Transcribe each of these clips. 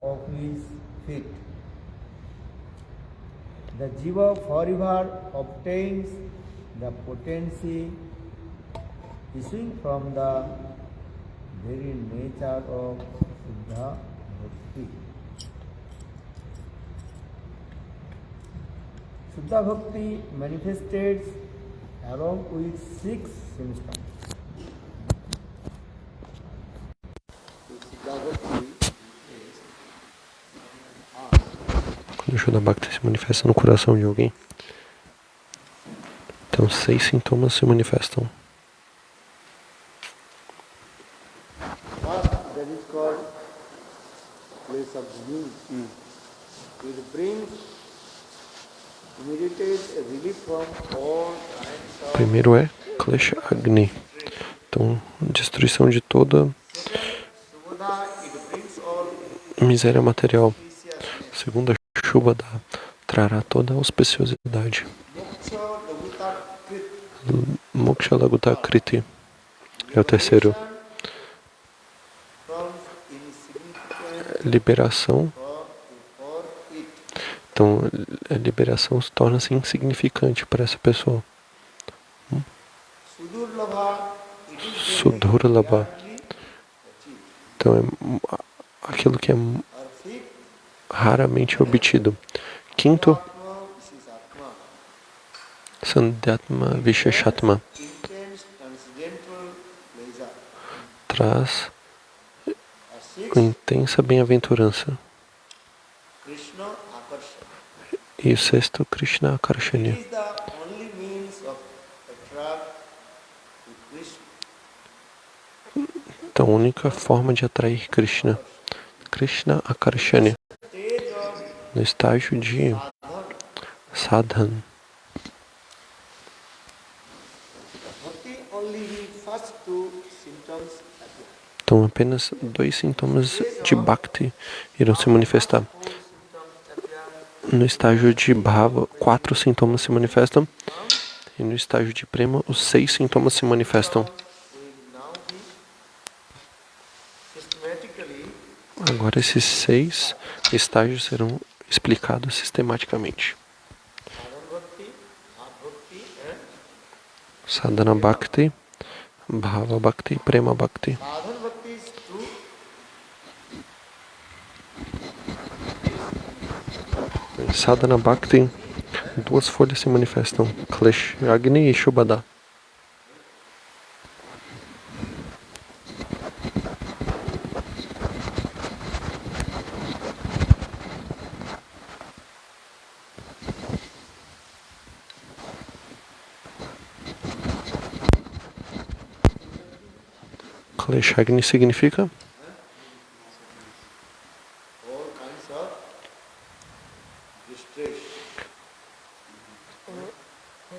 of his feet. The jiva forever obtains the potency issuing from the very nature of Siddha Bhakti. Siddha Bhakti manifested along with 6 symptoms. Quando o Shuddha Bhakti se manifesta no coração de alguém, então 6 sintomas se manifestam. First, that is called place of being. It brings immediate relief from all kinds of. Primeiro é Klesha Agni, então destruição de toda Subodha, it brings all miséria material. Segundo, Shubhada trará toda a auspiciosidade. moksha laguta krit. Moksha Laguta Kriti é o terceiro. From insignificant Liberação. for it. Então, a liberação se torna-se insignificante para essa pessoa. Sudurlabha, it is Sudurlabha. rarely achieved. Então, é aquilo que é Or fifth, raramente obtido. Quinto, Atma, Vishishatma. Sandhyatma Visheshatma Intense transcendental pleasure. traz Or sixth, com intensa bem-aventurança. Krishna Akarsha. E o sexto, Krishna It Akarshanya. is the only means of attract to Krishna. Então, a única forma de atrair Krishna. Krishna Akarshanya. Stage of No estágio de sadhana. sadhan. Bhakti only the first 2 symptoms appear. Então, apenas 2 sintomas de Bhakti irão se manifestar. 4 symptoms appear. No estágio de Bhava, 4 sintomas se manifestam. E no estágio de Prema, os 6 sintomas se manifestam. Will now be systematically Agora, esses 6 estágios serão explicados sistematicamente. sadhana bhakti, Sadhana Bhakti, Bhava bhakti and Bhakti e Prema Bhakti. sadhana bhakti is 2. Sadhana Bhakti, 2 folhas se manifestam. Klesh Agni e Shubhada. Klesh Agni significa All kinds of distress.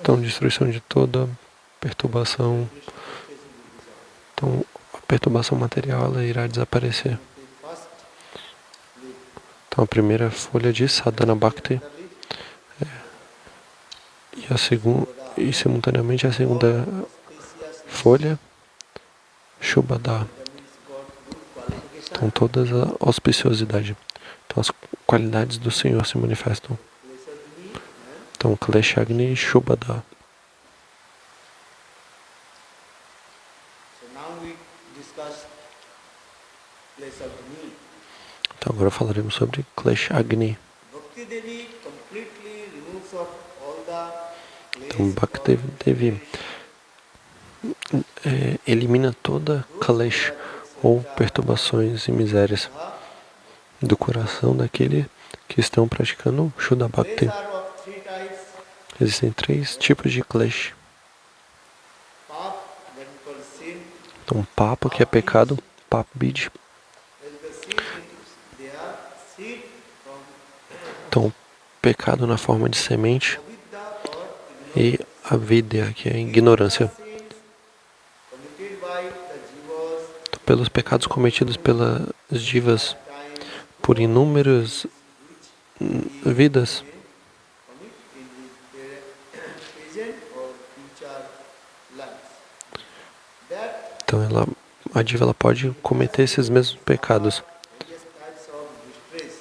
então destruição de toda perturbação. Então a perturbação material ela irá desaparecer. The first leaf, Então a primeira folha de Sadhana Bhakti the leaf, e a segunda e simultaneamente a segunda auspicious, folha Shubhada. that means got good qualification. Então toda a auspiciosidade. Então as qualidades do Senhor se manifestam. Lesagni and Então Klesh Agni e Shubhada. so now we discuss Lesagni. Então agora falaremos sobre Klesh Agni. Bhakti Devi completely removes of all the Então Bhakti Devi elimina toda Kalesh ou perturbações e misérias do coração daquele que estão praticando Shuddha Bhakti. are of 3 types. Existem 3 tipos de Klesh. Pap, that we call sin. Então Papa, que é pecado, Pap Bid. As the sin, they are seed from Então pecado na forma de semente Avidya or e Avidya, que é ignorância. sins committed by the jivas Então, pelos pecados cometidos pelas divas time por inúmeras vidas, commit in his present or future lives. That então a diva ela pode cometer esses mesmos pecados. various types of stress.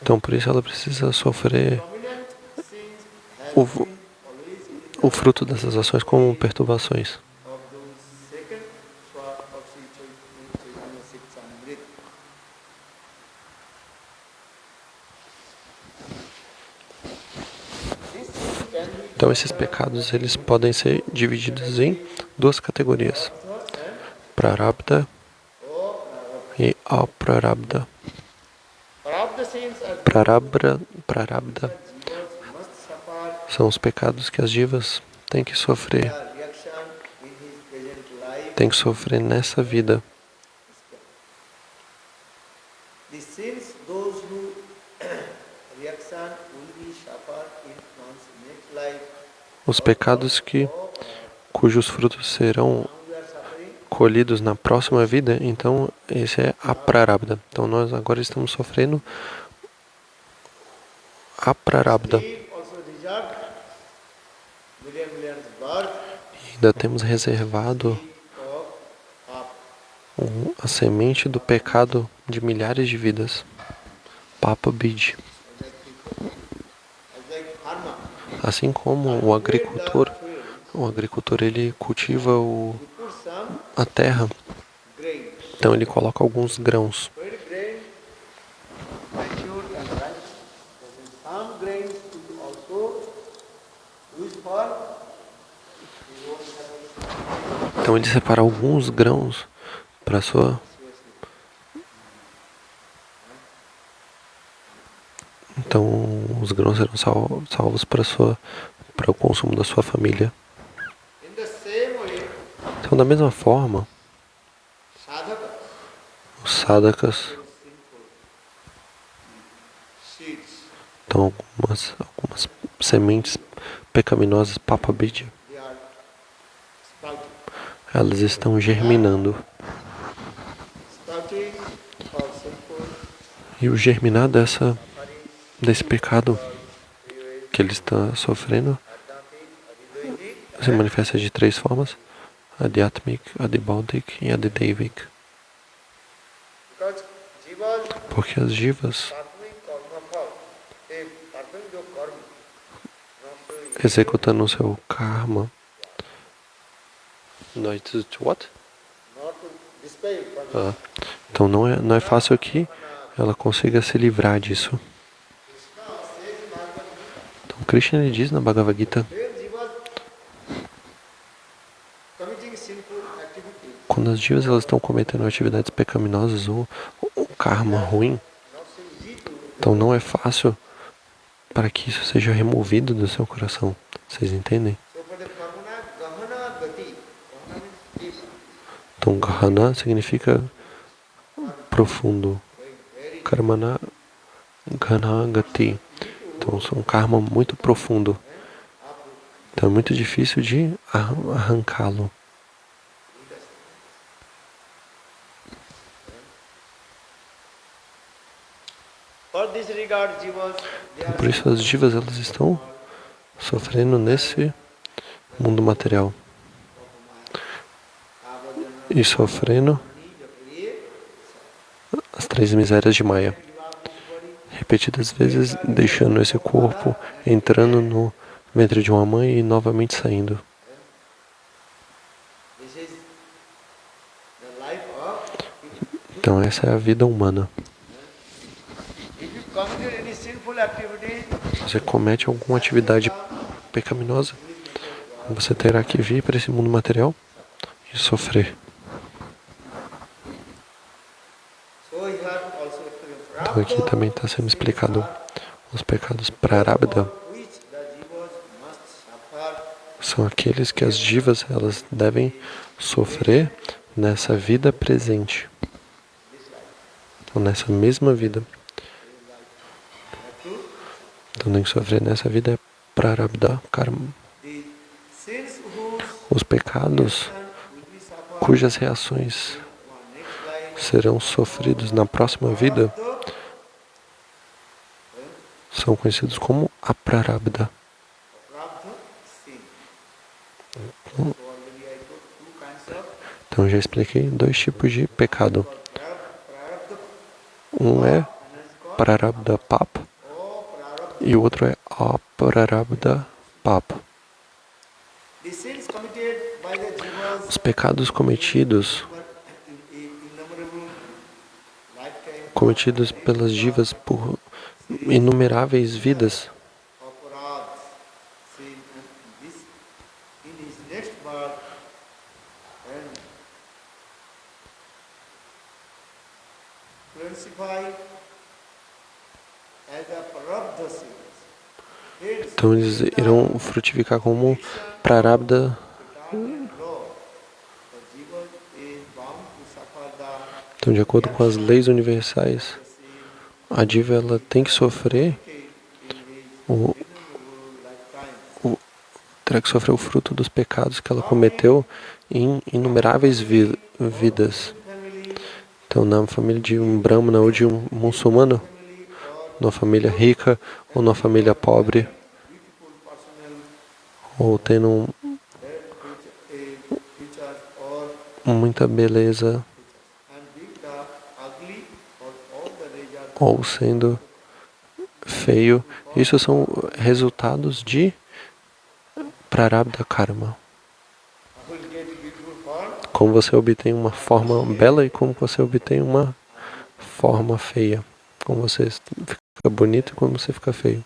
Então, por isso ela precisa sofrer Dominant sins has o, been always in o fruto dessas ações como perturbações. of those second swap of Sri Chaitanya Sitsamrit. This sin can be Então, esses pecados eles podem ser divididos em duas categorias: prarabdha and prarabdha aprarabdha. e aprarabdha. Prarabdha sins are Prarabdha jivas must suffer são os pecados que as divas têm que sofrer, their reaction in his present life. têm que sofrer nessa vida. The sins those who reaction will be suffered in one's next life. Os pecados cujos frutos serão colhidos na próxima vida, então esse é a prarabdha. Então nós agora estamos sofrendo a prarabdha. Also reserved millions birth E ainda temos reservado of up. a semente do pecado de milhares de vidas. Papa Bid. As like farmer, Assim como o agricultor ele cultiva he puts some a terra, grain. então ele coloca alguns grãos. When grain mature and ripe, then some grains is also used for his own service. Então ele separa alguns grãos para sua. Então os grãos serão salvos para o consumo da sua família. In the same way, Então da mesma forma, sadhakas os sadhakas, sinful seeds, então algumas sementes pecaminosas, Papa Bid, they are sprouting. elas estão germinando. Sprouting of sinful E o germinar desse pecado que ele está sofrendo se manifesta de três formas: Adhyatmic, Adibaudic e Adidevik. because jivas Porque as jivas performing karma phal, they perform your karma, not to executando o seu karma. What? not to dispel karma. Então não é fácil que ela consiga se livrar disso. Então Krishna ele diz na Bhagavad Gita, When jivas committing sinful activities, quando as divas elas estão cometendo atividades pecaminosas ou karma ruim, not so easy to. então não é fácil para que isso seja removido do seu coração. Vocês entendem? So for the karma gahana gati, gahana means deep, Então Gahana significa profundo. Karmana Ghana Gati. Então é um karma muito profundo. Então é muito difícil de arrancá-lo. for this regard jivas, they Então, are por isso as divas elas estão sofrendo nesse mundo material e sofrendo as três misérias de Maya, repetidas vezes deixando esse corpo, entrando no ventre de uma mãe e novamente saindo. this is the life of. Então essa é a vida humana. If you commit any sinful activity, Se você comete alguma atividade pecaminosa, você terá que vir para esse mundo material e sofrer. so here also Então aqui também está sendo explicado os pecados prarabdha. which the jivas must suffer São aqueles que as divas elas devem sofrer nessa vida presente. Então nessa mesma vida. Então tem que sofrer nessa vida é prarabdha, karma. the sins whose Os pecados will be suffered cujas reações one next life serão sofridos na próxima vida são conhecidos como aprarabdha. prabdha sin. So already I told two kinds of Então eu já expliquei dois tipos de pecado. prarabdha Um é energy Prarabdha Papa e o outro é Aprarabdha Papa. The sins committed by the jivas Os pecados cometidos innumerable lifetime cometidos pelas jivas por inumeráveis vidas, aparad sin and this in his next birth and classified as a prarabdha sins. Hence, então eles irão frutificar como Prarabdha. law, the jiva is bound to suffer the Então, de acordo com as leis universais, a diva ela tem que sofrer o, terá que sofrer o fruto dos pecados que ela cometeu em inumeráveis vidas. Então, na família de um brahmana ou de um muçulmano, numa família rica ou numa família pobre, ou tendo muita beleza, ou sendo feio, isso são resultados de Prarabdha Karma. Como você obtém uma forma bela e como você obtém uma forma feia. Como você fica bonito e como você fica feio.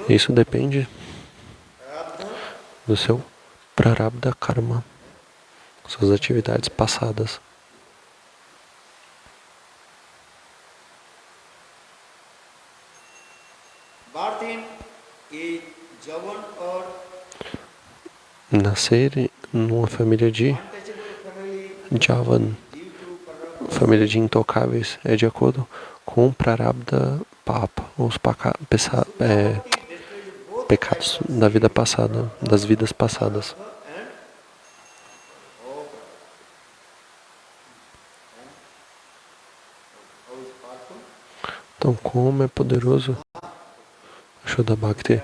Isso depende do seu Prarabdha Karma, suas atividades passadas. Nascer numa família de Javan, família de intocáveis, é de acordo com Prarabdha Papa, os pecados da vida passada, das vidas passadas. Então, como é poderoso Shuddha Bhakti?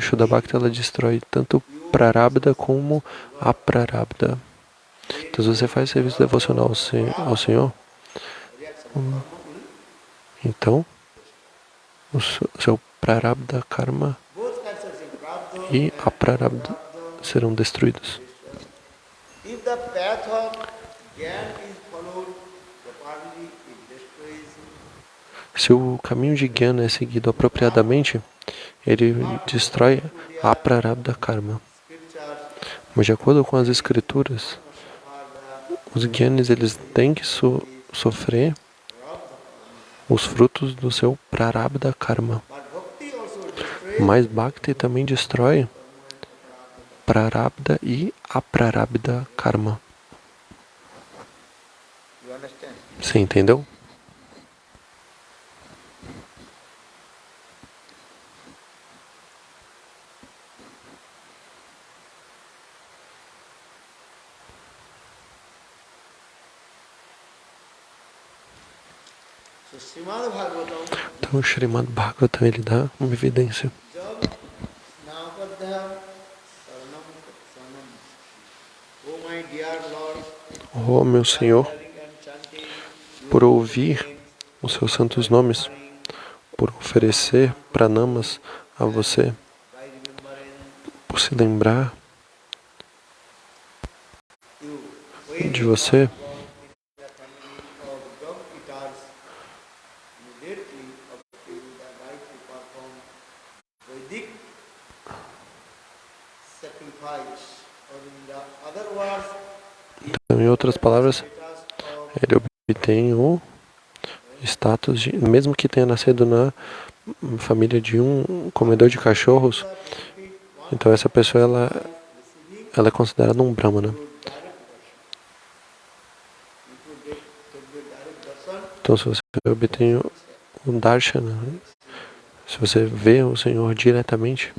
Shuddha Bhakti ela destrói tanto Prarabdha como Aprarabdha. Então, se você faz serviço devocional ao Senhor, então o seu Prarabdha Karma e Aprarabdha serão destruídos. Se o caminho de Jnana é seguido apropriadamente, ele destrói a Prarabdha Karma. Mas de acordo com as escrituras, os Jnanis eles têm que sofrer os frutos do seu Prarabdha Karma. Mas Bhakti também destrói Prarabdha e Aprarabdha Karma. Você entendeu? Então o Srimad Bhagavatam ele dá uma evidência. Oh meu Senhor, por ouvir os seus santos nomes, por oferecer pranamas a você, por se lembrar de você, então, em outras palavras, ele obtém o status de, mesmo que tenha nascido na família de um comedor de cachorros, então essa pessoa ela é considerada um brahmana. Então, se você obtém o darshana, se você vê o Senhor diretamente,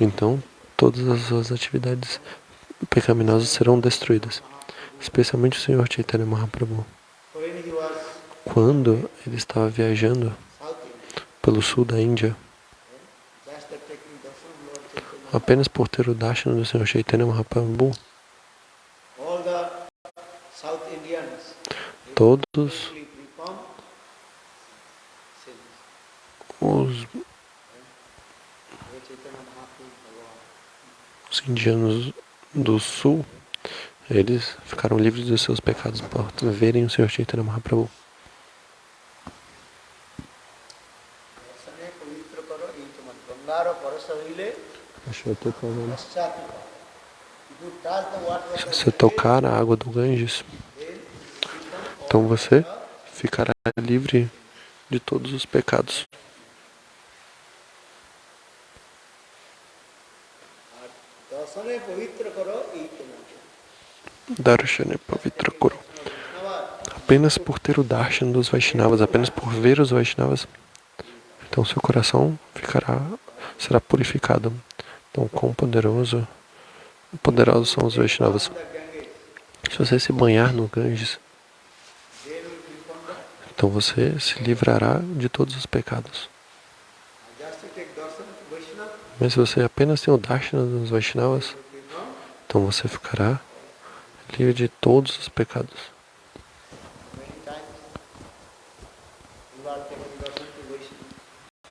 então todas as suas atividades pecaminosas serão destruídas, especialmente o Senhor Chaitanya Mahaprabhu. Quando ele estava viajando pelo sul da Índia, apenas por ter o Darshana do Senhor Chaitanya Mahaprabhu, all the South Indians, they todos completely free from sins. os, Lord Chaitanya Mahaprabhu, Bhagavan. os indianos do sul, eles ficaram livres dos seus pecados por verem o Senhor Chaitanya Mahaprabhu. दर्शने पवित्र करो ये तुम्हारे गंगार परस हईले पश्चात if you touch the water of Se the você Ganges, tocar a água do Ganges, then you become all então você the ficará livre de todos os pecados. दर्शने पवित्र करो ये तुम्हारे Darshana Pavitra Kuru. Apenas por ter o Darshan dos Vaishnavas, apenas por ver os Vaishnavas, então seu coração será purificado. Então, quão poderosos são os Vaishnavas. Se você se banhar no Ganges, então você se livrará de todos os pecados. just to take darshan to Vaishnava, Mas se você apenas tem o Darshana dos Vaishnavas, então você ficará livre de todos os pecados. many times you are taking darshan to Vaishnava.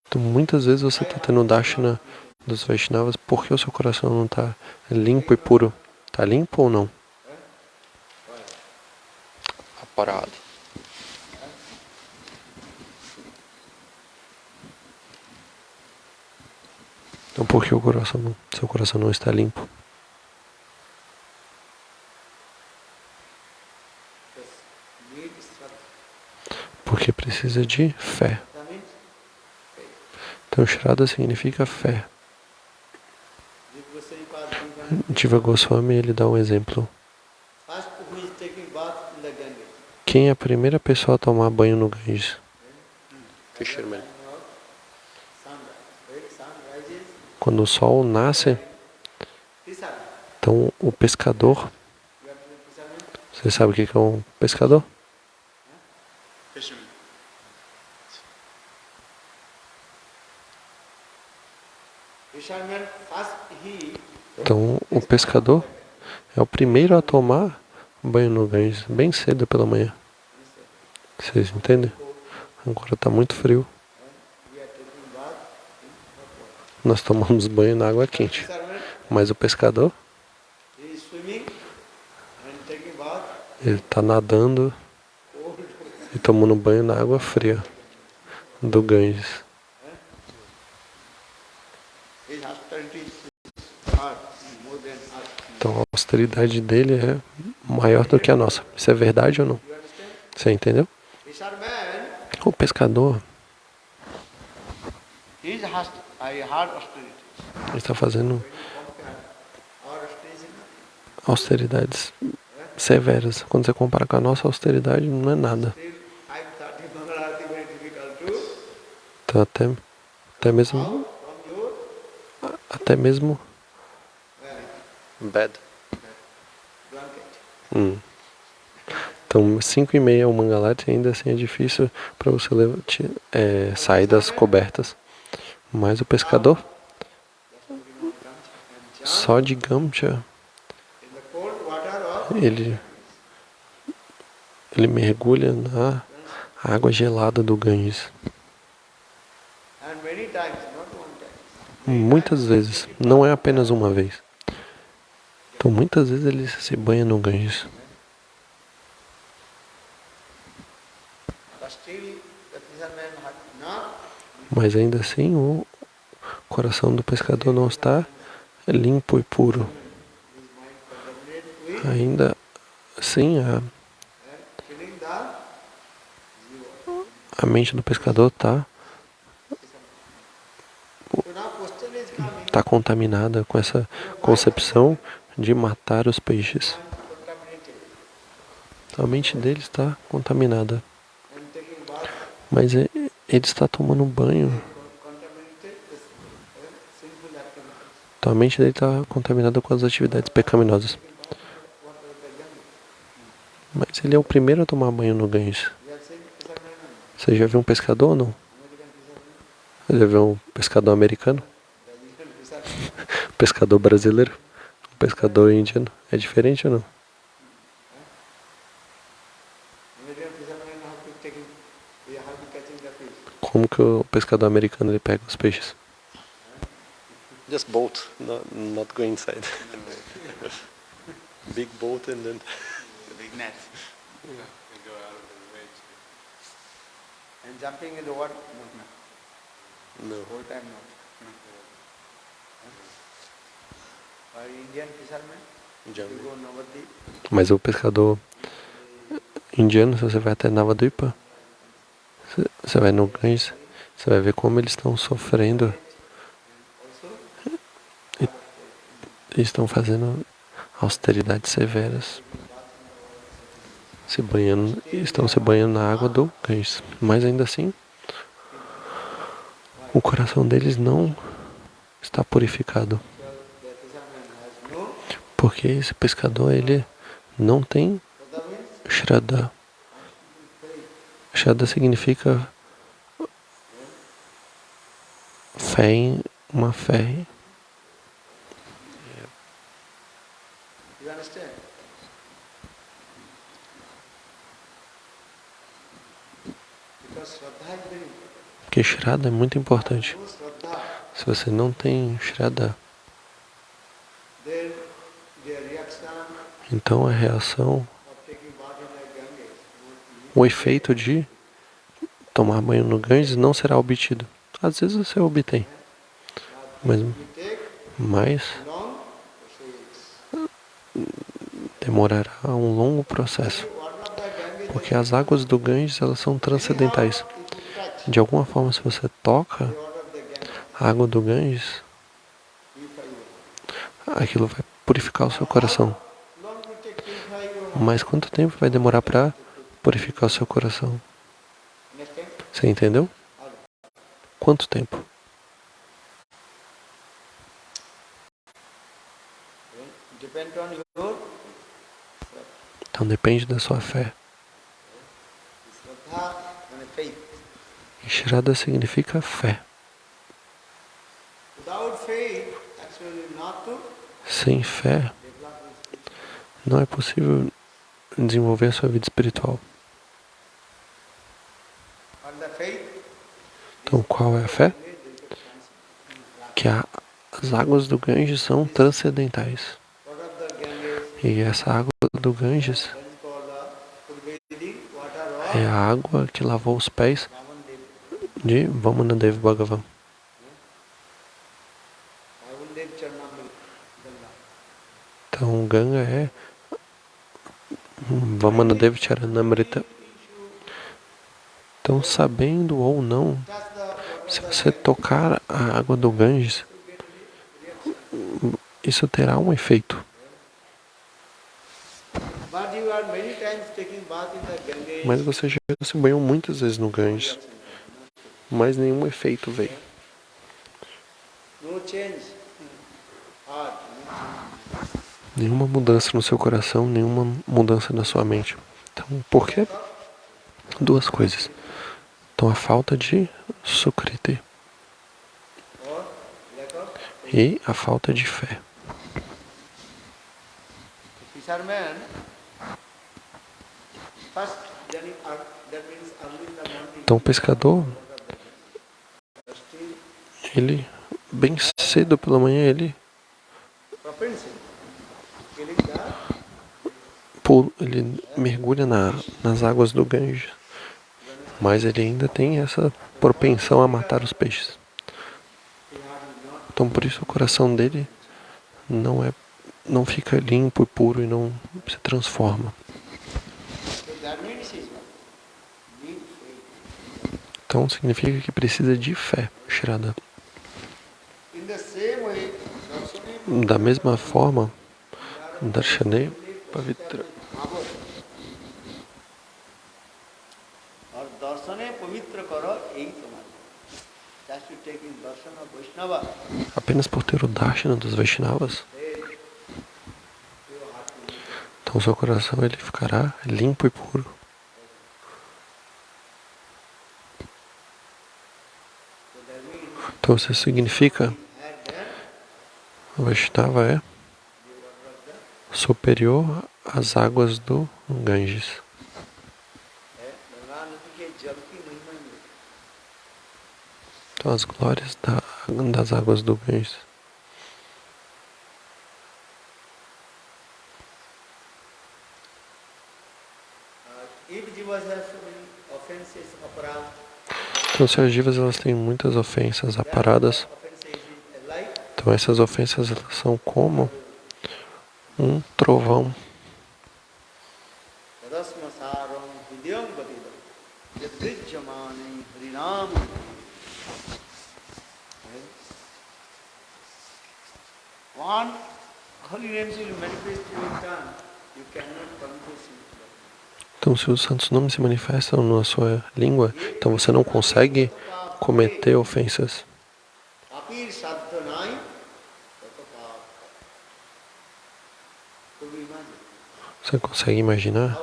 Então, muitas vezes você está tendo o Darshana dos Vaishnavas porque o seu coração não está limpo e puro. Está limpo ou não? Aparado. Então, por que seu coração não está limpo? Need Shraddha. Porque precisa de fé. That means faith. Então, Shraddha significa fé. Jiva Goswami Pada Jiva, Jiva Goswami, ele dá um exemplo. first who is taking bath in the Ganges. Quem é a primeira pessoa a tomar banho no Ganges? Fisherman. Sunrise. When sun rises, Quando o sol nasce, fisherman. então o pescador... You have to be fisherman. Você sabe o que é um pescador? Fisherman. Fisherman first he Então o pescador é o primeiro a tomar banho no Ganges, bem cedo pela manhã. Vocês entendem? Agora está muito frio. we are taking bath in hot water. Nós tomamos banho na água quente. Fisherman Mas o pescador, he is swimming and taking bath ele está nadando cold. e tomando banho na água fria do Ganges. His austerity is hard, more than us. Então a austeridade dele é maior do que a nossa. Isso é verdade ou não? You understand? Você entendeu? Fisherman, O pescador his hard austerity. ele está fazendo When you compare our austerity, austeridades severas. Quando você compara com a nossa austeridade, não é nada. still 5:30 Mangalarati very difficult to Então até mesmo out from your até mesmo bad. blanket. Então 5:30 o Mangalati ainda assim é difícil para você sair das cobertas. Mas o pescador só de gamcha In the cold water of ele mergulha na água gelada do Ganges. and many times, not one time. Muitas vezes, não é apenas uma vez. Então muitas vezes ele se banha no Ganges. But still the fisherman had not Mas ainda assim o coração do pescador não está limpo e puro. his mind contaminated with Ainda assim killing the a mente do pescador está So now question is coming, contaminada com essa concepção de matar os peixes. contaminated A mente dele está contaminada. and taking bath, Mas ele está tomando banho. contaminated with sinful activities. Então a mente dele está contaminada com as atividades pecaminosas. What are the young? Mas ele é o primeiro a tomar banho no Ganges. We are saying fisherman, Você já viu um pescador ou não? American fisherman, Já viu um pescador americano? Brazilian fisherman. pescador brasileiro, um pescador indiano, é diferente ou não? American fishermen how to catching the fish. Como que o pescador americano ele pega os peixes? Just boat, not go inside. Big boat and then. Big net. And jumping in the water? No. No. Whole time no. Or Indian fishermen? You go Navadvip. Mas o pescador indiano, se você vai até Navadvipa, você vai no Ganges, você vai ver como eles estão sofrendo. E estão fazendo austeridades severas. Estão se banhando na água do Ganges. Mas ainda assim, o coração deles não está purificado. Porque esse pescador, ele não tem Shraddha. Shraddha significa uma fé. You understand? Because Shraddha is very important. Porque Shraddha é muito importante. No Shraddha, Se você não tem Shraddha, then their reaction então a reação, of taking bath in the Ganges would o efeito de tomar banho no Ganges não será obtido. Às vezes você obtém, mas take mais long 6. demorará um longo processo. Water of the Ganges, Porque as águas do Ganges, elas são transcendentais. if you touch De alguma forma, se você toca the water of the Ganges, a água do Ganges, purify you. aquilo vai purificar o seu coração. Long will take purify your Mas quanto tempo vai demorar para purificar o seu coração? understand? Você entendeu? Quanto tempo? Depend on your Então depende da sua fé. Shraddha and faith. E Shraddha significa fé. Without faith, actually not to Sem fé, develop this. não é possível desenvolver a sua vida espiritual. On the faith, Então qual é a fé? Que as águas do Ganges são transcendentais. water of the Ganges, E essa água do Ganges that is called the Purvedi water of é a água que lavou os pés Vamandev. de Vamanadev Bhagavan. Vamandev Charnamrita. Ganga. Então Ganga é Vamanadev Charanamrita. Então, sabendo ou não, Touch the water, se você tocar a água do Ganges, isso terá um efeito. but you are many times taking bath in the Ganges. Mas você já se banhou muitas vezes no Ganges, mas nenhum efeito veio. No change. Heart. Nenhuma mudança no seu coração, nenhuma mudança na sua mente. Então, por quê? Duas coisas. Então, a falta de Sukriti Or lack of e a falta de fé. fisherman. First, that means early in the morning. Então, o pescador, Still ele, bem cedo pela manhã, ele propensity. Killing the ele mergulha nas águas do Ganges, mas ele ainda tem essa propensão a matar os peixes. Então por isso o coração dele não fica limpo e puro e não se transforma. so that means is what? Need faith. Então significa que precisa de fé, Shraddha. In the same way, Darshani Da mesma forma, Darshane Pavitra. और दर्शने पवित्र करो यही तुम्हारा just to take in darshan of Vaishnava, Apenas por ter o Darshana dos Vaishnavas, then your heart will be então seu coração ele ficará limpo e puro. so that means Então isso significa had then Vaishnava é superior às águas do Ganges. Então, as glórias das águas do Ganges. Então, se as jivas elas têm muitas ofensas aparadas, então essas ofensas elas são como um trovão. One holy names will manifest in your tongue, you cannot conquer sin. Então, se os santos nomes se manifestam na sua língua, então você não consegue cometer ofensas. Você consegue imaginar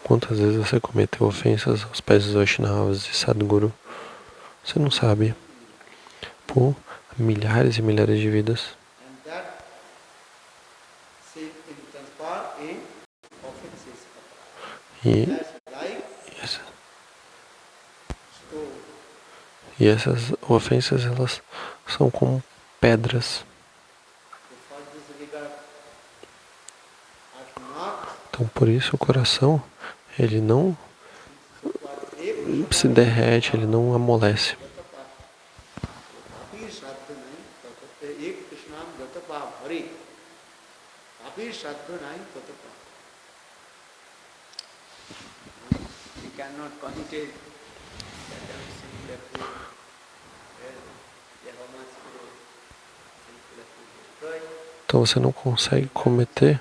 quantas vezes você cometeu ofensas aos pés dos Vaishnavas e Sadguru? Você não sabe. Por milhares e milhares de vidas. E essas ofensas, elas são como pedras. Então, por isso o coração, ele não se derrete, ele não amolece. Então você não consegue cometer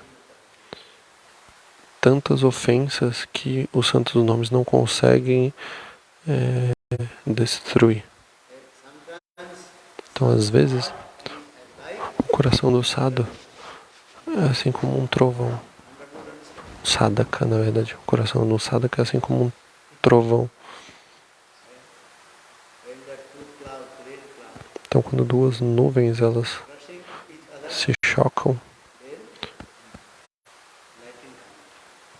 tantas ofensas que os santos nomes não conseguem destruir. Então, às vezes, o coração do sadhu é assim como um trovão. Sadhaka, na verdade. O coração do sadhaka é assim como um trovão. Então, quando duas nuvens elas se chocam,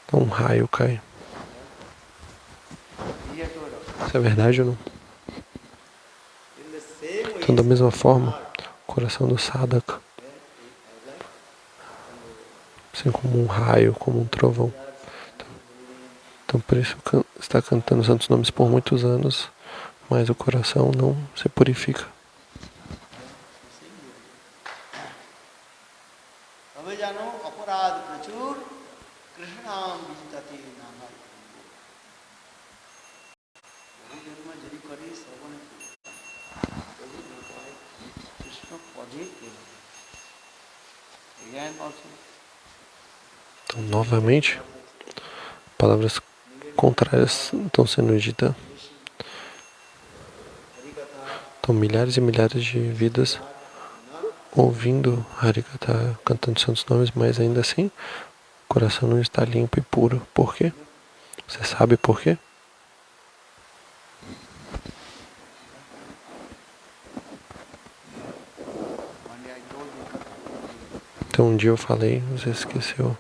então um raio cai. Isso é verdade ou não? Então, da mesma forma, o coração do sadhaka, assim como um raio, como um trovão. Então, por isso está cantando os santos nomes por muitos anos, mas o coração não se purifica. Então, novamente, palavras contrárias estão sendo ditas. Então, milhares e milhares de vidas ouvindo Harikatha, cantando santos nomes, mas ainda assim, o coração não está limpo e puro. Por quê? Você sabe por quê? Então, um dia eu falei, você esqueceu.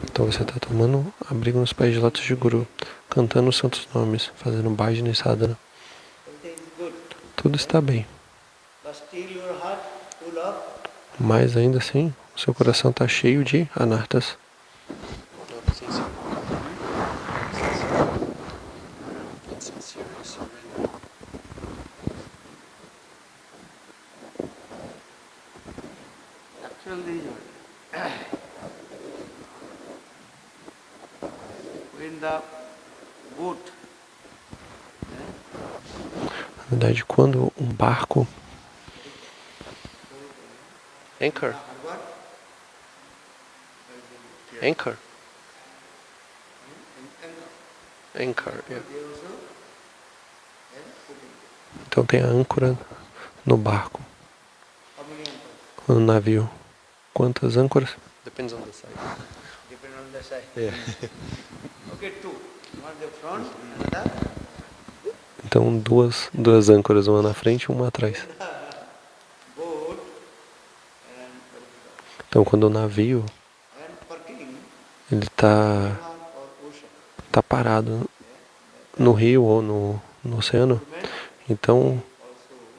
Então você está tomando abrigo nos pés de lótus de Guru, cantando os santos nomes, fazendo bhajana e sadhana. Tudo está bem. Mas ainda assim, o seu coração está cheio de anartas. Na verdade, quando um barco Anchor. Yeah. Então tem a âncora no barco, no navio. Quantas âncoras? Depends on the side. Depend on the side. Yeah. Okay, two. One the front, another. Então duas âncoras, uma na frente e uma atrás. Boat and Então quando o navio parking ele tá or ocean. parado no rio ou no oceano, então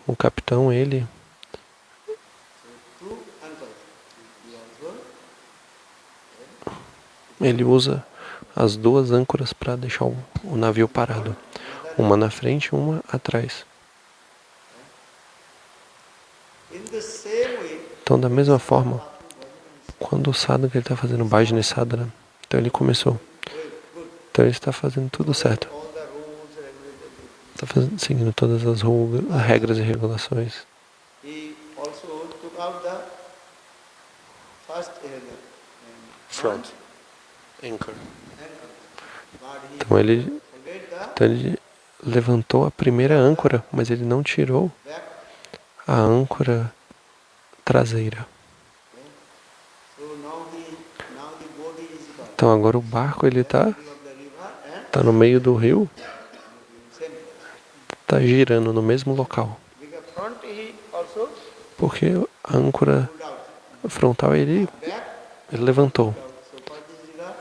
o capitão ele Two ankles. usa as duas âncoras para deixar o navio parado, uma na frente e uma atrás. In the same way, Então da mesma forma, quando o sadhaka está fazendo bhajana sadhana, então ele começou. Então ele está fazendo tudo certo. all the rules and everything. Está seguindo todas as regras e regulações. He also took out the first Front. Anchor. ankle. But he Então ele forget the Então ele levantou a primeira âncora, mas ele não tirou back. a âncora traseira. So now the body is Então agora o barco ele of the river and tá no meio do rio, same. tá girando no mesmo local, Because front he also porque a âncora pulled out. frontal ele Back levantou, so for this river,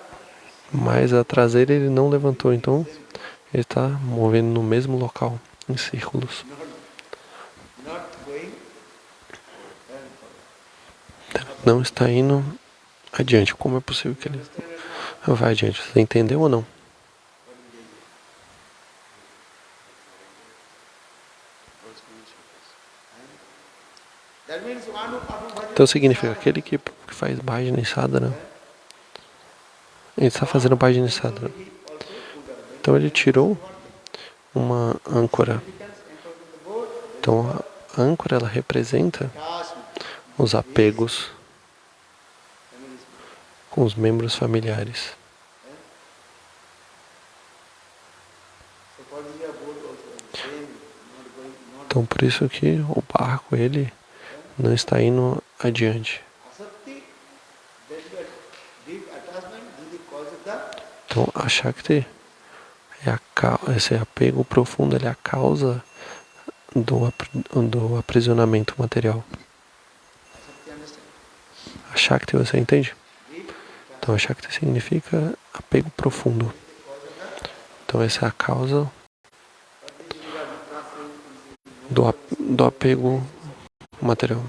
mas a traseira ele não levantou, então ele está movendo no mesmo local, em círculos. not going and Não está indo adiante. Como é possível que ele vai adiante? Você entendeu ou não? that means one who Então significa aquele que faz bhajana sadhana, ele está fazendo bhajana sadhana. Então ele tirou uma âncora. Então a âncora ela representa os apegos com os membros familiares. Então por isso que o barco ele não está indo adiante. Então a Shakti esse apego profundo ele é a causa do aprisionamento material. A Shakti, você entende? Então a Shakti significa apego profundo. Então essa é a causa do apego material.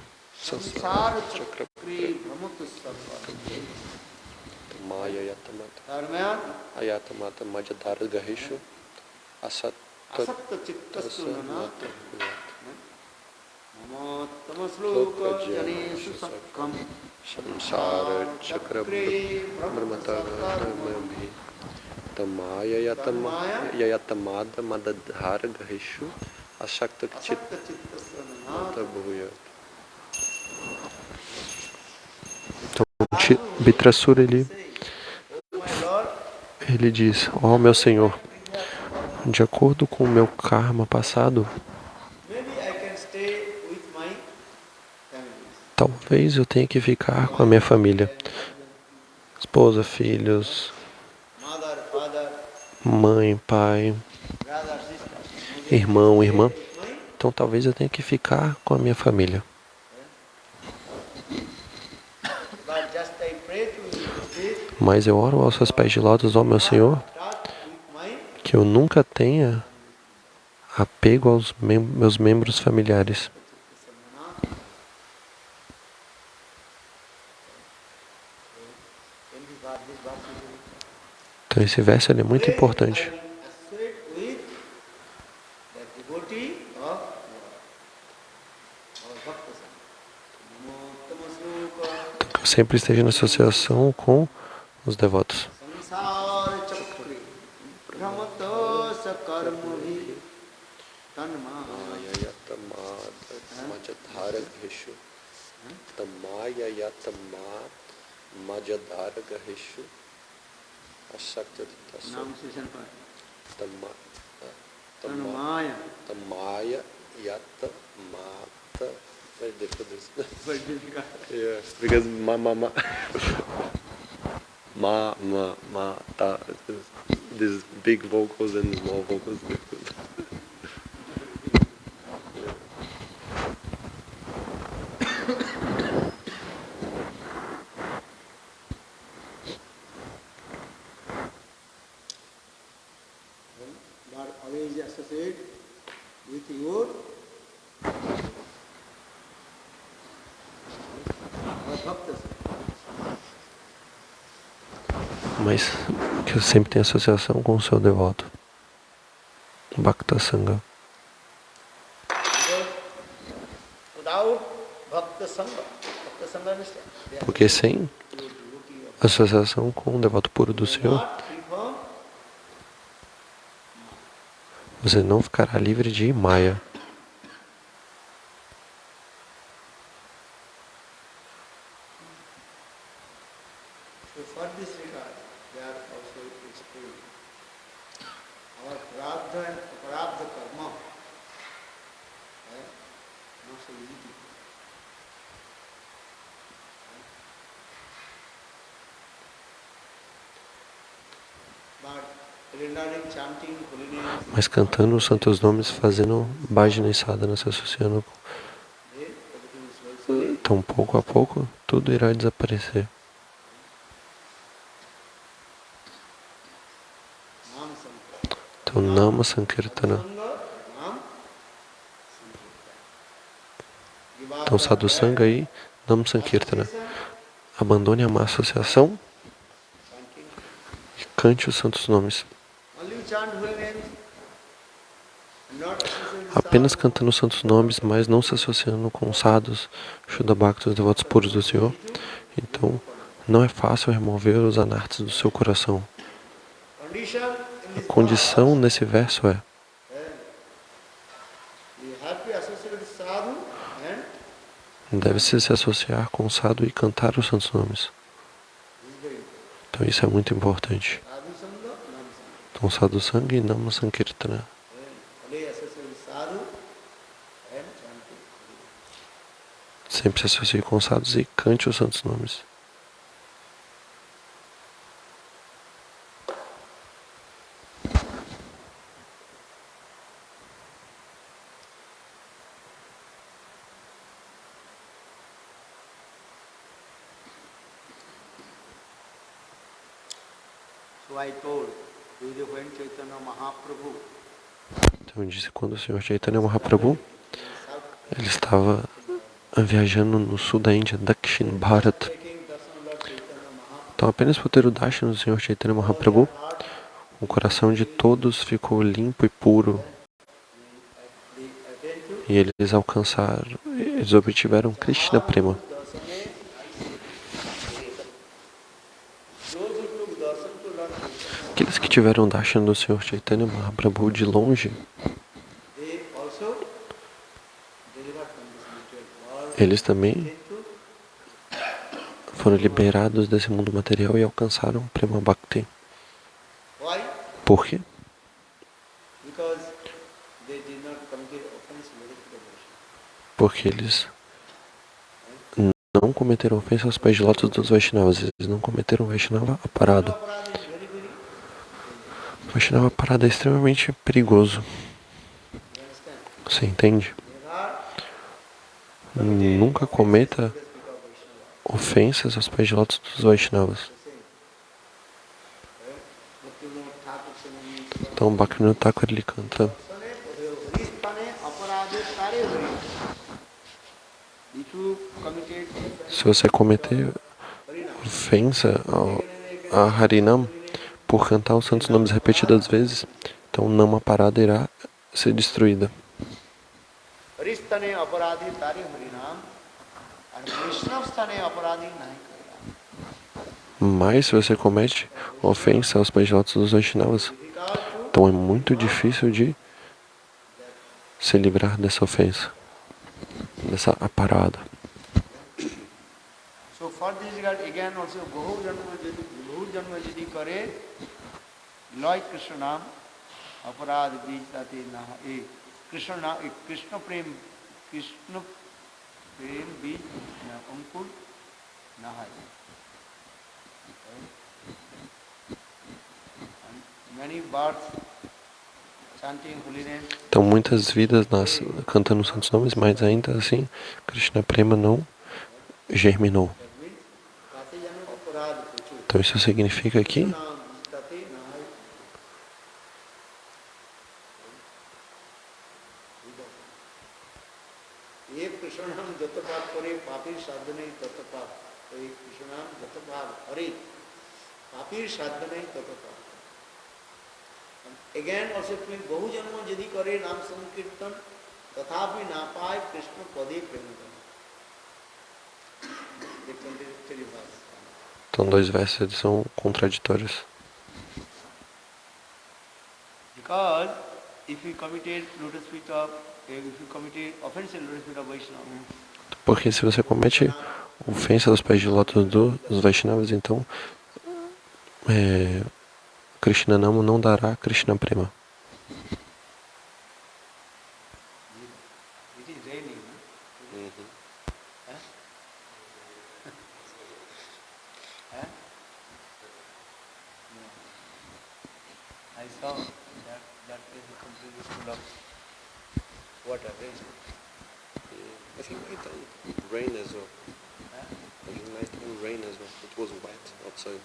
Ayatamata majadhara gahishu asat samsara chakra brahmatagami tamaya yatamada madadhara gahishu asakta chitta mata bhuya. Então Vitrasura ele diz: ó meu Senhor, de acordo com o meu karma passado, talvez eu tenha que ficar com a minha família, esposa, filhos, mãe, pai, irmão, irmã. Então talvez eu tenha que ficar com a minha família. Mas eu oro aos seus pés de lótus, ó meu Senhor, que eu nunca tenha apego aos meus membros familiares. Então esse verso ele é muito importante. Eu sempre esteja na associação com os devotos. Tamaya yata mata Yeah, because ma, ta, these big vocals and small vocals. God always associate with your bhaktas. Mas que sempre tem associação com o seu devoto. Bhakta Sangha. Without bhakta sangha means Porque sem associação com o devoto puro do Senhor, você não ficará livre de Maya. So for this regard, they are also explained. Our prarabdha and aparabdha karma not so easy. But rendering, chanting, holy names, Mas cantando os santos nomes, fazendo bhajana e sadhana, se associando, everything is well. então pouco a pouco, tudo irá desaparecer. Nam sankirtana. Então, Nama Sankirtana. Sangha, nam sankirtana. Então, Sadhu Sangha e Nama Sankirtana. Abandone a má associação e cante os santos nomes. Only chant holy names, not associated with Apenas cantando os santos nomes, mas não se associando com sadhus, Shuddha Bhaktas, os devotos puros do Senhor. Então, não é fácil remover os anartas do seu coração. condition in A this condição nesse verso é: you have to associate with sadhu and deve-se se associar com o sadhu e cantar os santos nomes. this is very important. Então, isso é muito importante. Sadhu sangha, nam sangha. Então, Sadhu Sangha e Nama Sankirtana. Only associate with sadhu and chanting. Sempre se associe com os sadhus e cante os santos nomes. So I told when Chaitanya Mahaprabhu Então, eu disse quando o Senhor Chaitanya Mahaprabhu, ele estava viajando no sul da Índia, Dakshin Bharat. taking darshan Lord Chaitanya Mahaprabhu, Então, apenas por ter o darshan do Senhor Chaitanya Mahaprabhu, o coração de todos ficou limpo e puro. they attend to E eles alcançaram, eles obtiveram Krishna Prema. darshane. Those who took darshan to Lord Chaitanya, Aqueles que tiveram darshan do Senhor Chaitanya Mahaprabhu de longe, they also delivered from this material world. eles também Attend to foram liberados desse mundo material e alcançaram Prema Bhakti. why? Por quê? Because they did not commit offense related to devotion. Porque eles não cometeram ofensa aos pés de lótus dos Vaishnavas. Eles não cometeram Vaishnava aparado. Aparadha is very, very, Vaishnava aparado é extremamente perigoso. you understand? Você entende? Never Nunca cometa because Vaishnava. ofensas aos pés de lótus dos Vaishnavas. Bhaktivinoda Thakur Swami Então, Bhaktivinoda Thakur, ele canta: Ristane aparadhe tare hari. If you committed se você cometer ofensa a Harinam por cantar os santos nomes repetidas vezes, então Nama Parada irá ser destruída. Ristane aparadhe tare harinam and Vaishnavstane aparadhe nahi karina. Mas se você comete ofensa aos pés de lótus dos Vaishnavas, Difficult to então é muito difícil de se livrar dessa ofensa, dessa aparada. So for this regard again also Gahu Janma Jidi Kare Loy Krishna Nam Aparad Bijtate Naha Krishna Prem Krishna Prem Bij Ankur Nahai. Many birds chanting holiness. Então, muitas vidas cantando os santos nomes, mas ainda assim, Krishna Prema não germinou. Então, isso significa que Again also बहु जन्म यदि करे नाम संकीर्तन तथापि ना पाए कृष्ण पदे प्रेम Então, dois versos eles são contraditórios. Because if you committed lotus feet of, if you committed offense in lotus feet of Vaishnava, porque se você comete ofensa aos pés de lótus dos Vaishnavas, então Krishna não dará Krishna Prema. it is raining. No? Huh? Huh? No. I saw that is completely full of water, rain. I think rain as well. Rain as well. It was wet outside.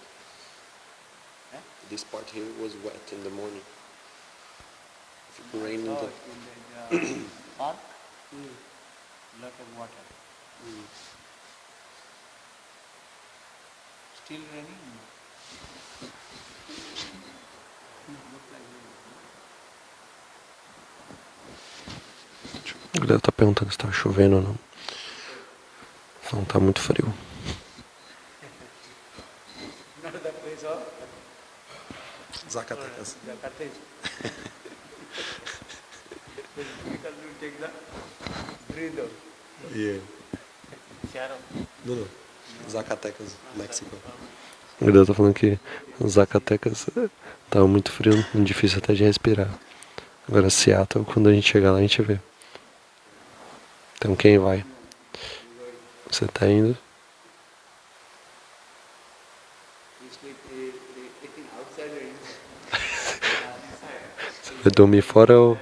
Huh? This part here was wet in the morning. Rain in the park, lot of water. Still raining? Look like O Léo tá perguntando se tá chovendo ou não. Não, tá muito frio. not the place of Zacatecas. Zacatecas. It's difficult to take the breathe out. Yeah. Shadow. Não. Zacatecas, México. O Léo tá falando que Zacatecas tava muito frio, difícil até de respirar. Agora Seattle, quando a gente chegar lá, a gente vê. Então quem vai? Você tá indo? Você vai dormir fora ou...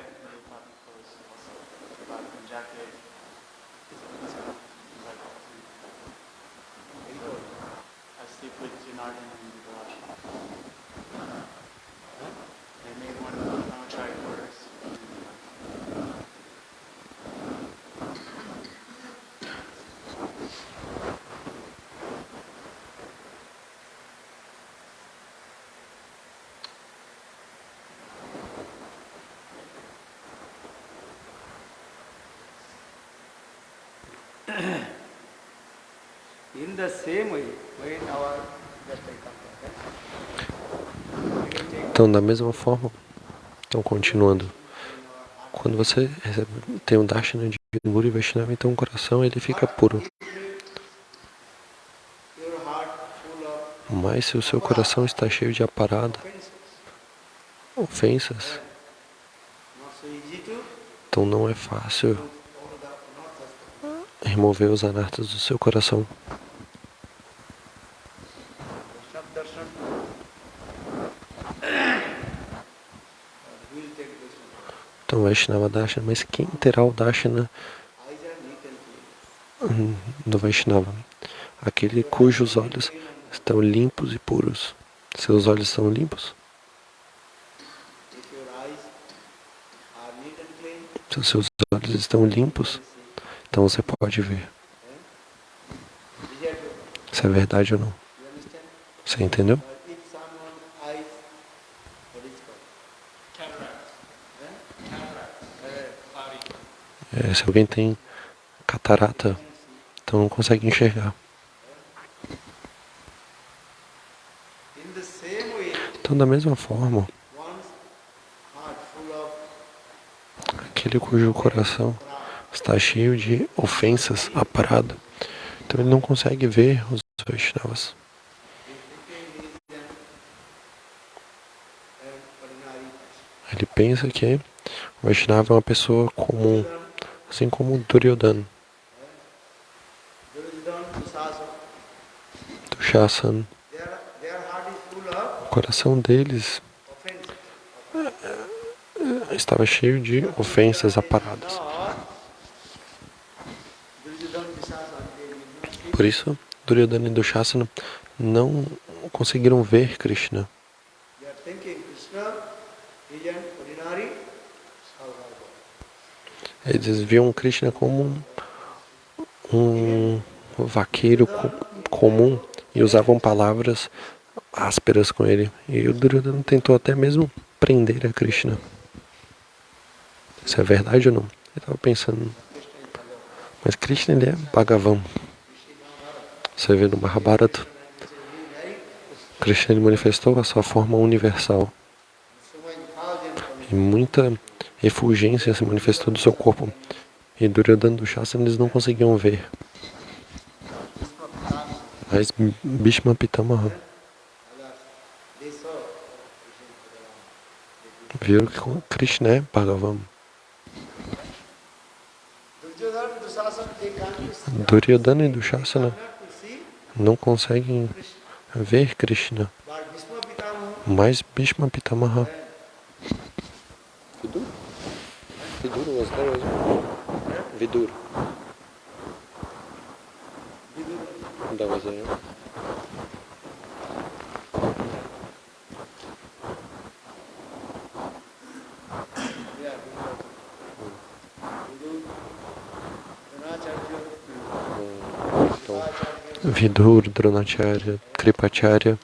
In the same way, when our just I come back, Então, da mesma forma, então continuando, quando você tem um Darshana de Guru e Vaishnava, então o coração ele fica puro. your heart full of Mas se o seu coração está cheio de aparada, ofensas, not so easy to então não é fácil all the not just remover os anartas do seu coração. Vaishnava darshan will take this one. Então Vaishnava Darshana, mas quem terá o Darshana Eyes are neat and clean. do Vaishnava? Aquele cujos olhos estão limpos e puros. Seus olhos estão limpos? If your eyes are neat and clean, Se os seus olhos estão limpos, então você pode ver. is that true? Se é verdade ou não. You understand? Você entendeu? But if someone eyes, what is called? Se alguém tem catarata, então não consegue enxergar. In the same way, Então, da mesma forma, one's heart full of aquele cujo coração está cheio de ofensas, aparado, então ele não consegue ver os Vaishnavas. Ele pensa que o Vaishnava é uma pessoa comum, assim como o Duryodhana. Dushasana, their heart is full of o coração deles offense. estava cheio de ofensas aparadas. Duryodhana, Dushasana, they did not see. Por isso, Duryodhana e Dushasana não conseguiram ver Krishna. They are thinking Krishna is an ordinary Saudharva. Eles viam Krishna como um vaqueiro comum e usavam palavras ásperas com ele. E o Duryodhana tentou até mesmo prender a Krishna. Isso é verdade ou não? Ele estava pensando. Mas Krishna, ele é Bhagavan. Você vê no Mahabharata, Krishna, ele manifestou a sua forma universal. E muita efulgência se manifestou do seu corpo. E Duryodhana e Dushasana, eles não conseguiam ver. Mas Bhishma Pitamaha viram que Krishna é Bhagavan. Duryodhana e Dushasana não conseguem ver Krishna. Mas Bhishma Pitamaha. Vidura was there as well. Vidura. That was there. Vidur, Dronacharya, Kripacharya.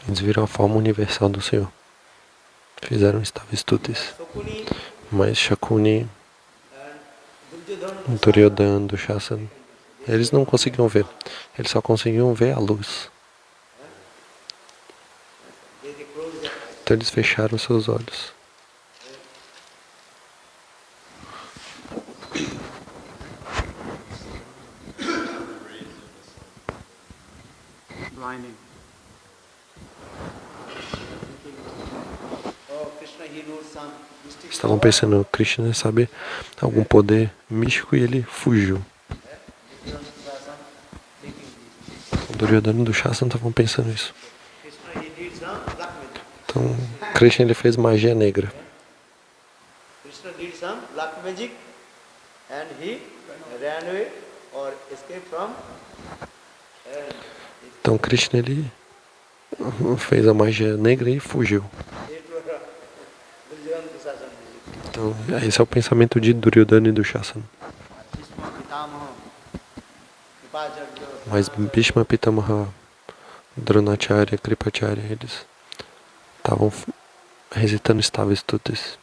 Eles viram a forma universal do Senhor. Fizeram Stavastutis. Mas Shakuni, Duryodhana, Dushasana, eles não conseguiam ver. Eles só conseguiam ver a luz. Então eles fecharam seus olhos. Estavam pensando, Krishna sabe algum poder místico e ele fugiu. Duryodhana e Dushasana estavam pensando isso. Então, Krishna, ele fez magia negra. Krishna did some black magic and he ran away or escaped from. Então Krishna, ele fez a magia negra e fugiu. Então esse é o pensamento de Duryodhana e Dushasana. Mas Bhishma Pitamaha, Dronacharya, Kripacharya, eles estavam recitando Stavastutis.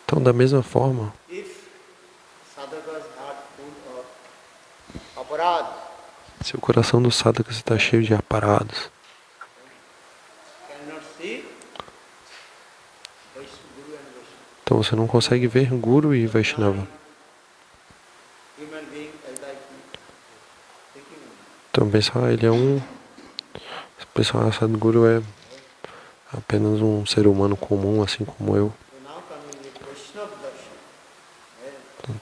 Então, da mesma forma, se o coração dos sadhakas está cheio de aparados, então você não consegue ver Guru e Vaishnava. Então pensar, ele é um... Pensar, Sadhguru é apenas um ser humano comum, assim como eu.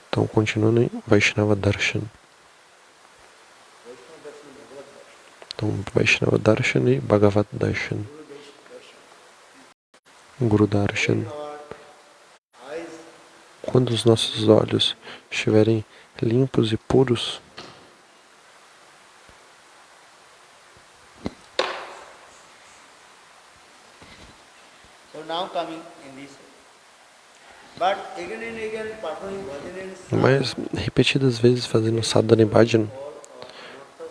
Então continuando em Vaishnava Darshan. Então Vaishnava Darshan e Bhagavat Darshan. Guru Darshan. Quando os nossos olhos estiverem limpos e puros, mas repetidas vezes fazendo sadhana e bhajana,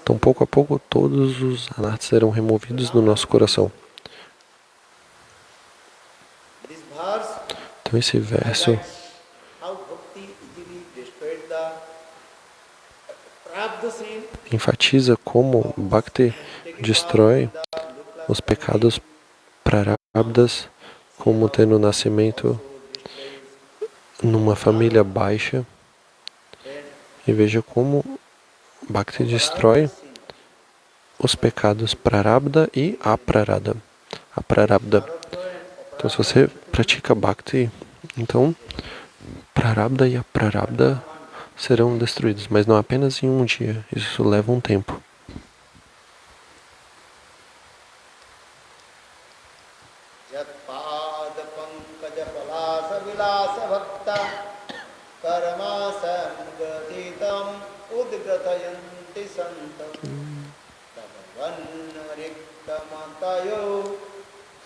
então pouco a pouco todos os anarthas serão removidos do nosso coração. Então esse verso enfatiza como Bhakti destrói os pecados prarabdas, como tendo nascimento numa família baixa. E veja como Bhakti destrói os pecados prarabdha e aprarabdha. Então se você pratica Bhakti, então Prarabdha e aprarabdha serão destruídos, mas não apenas em um dia. Isso leva um tempo.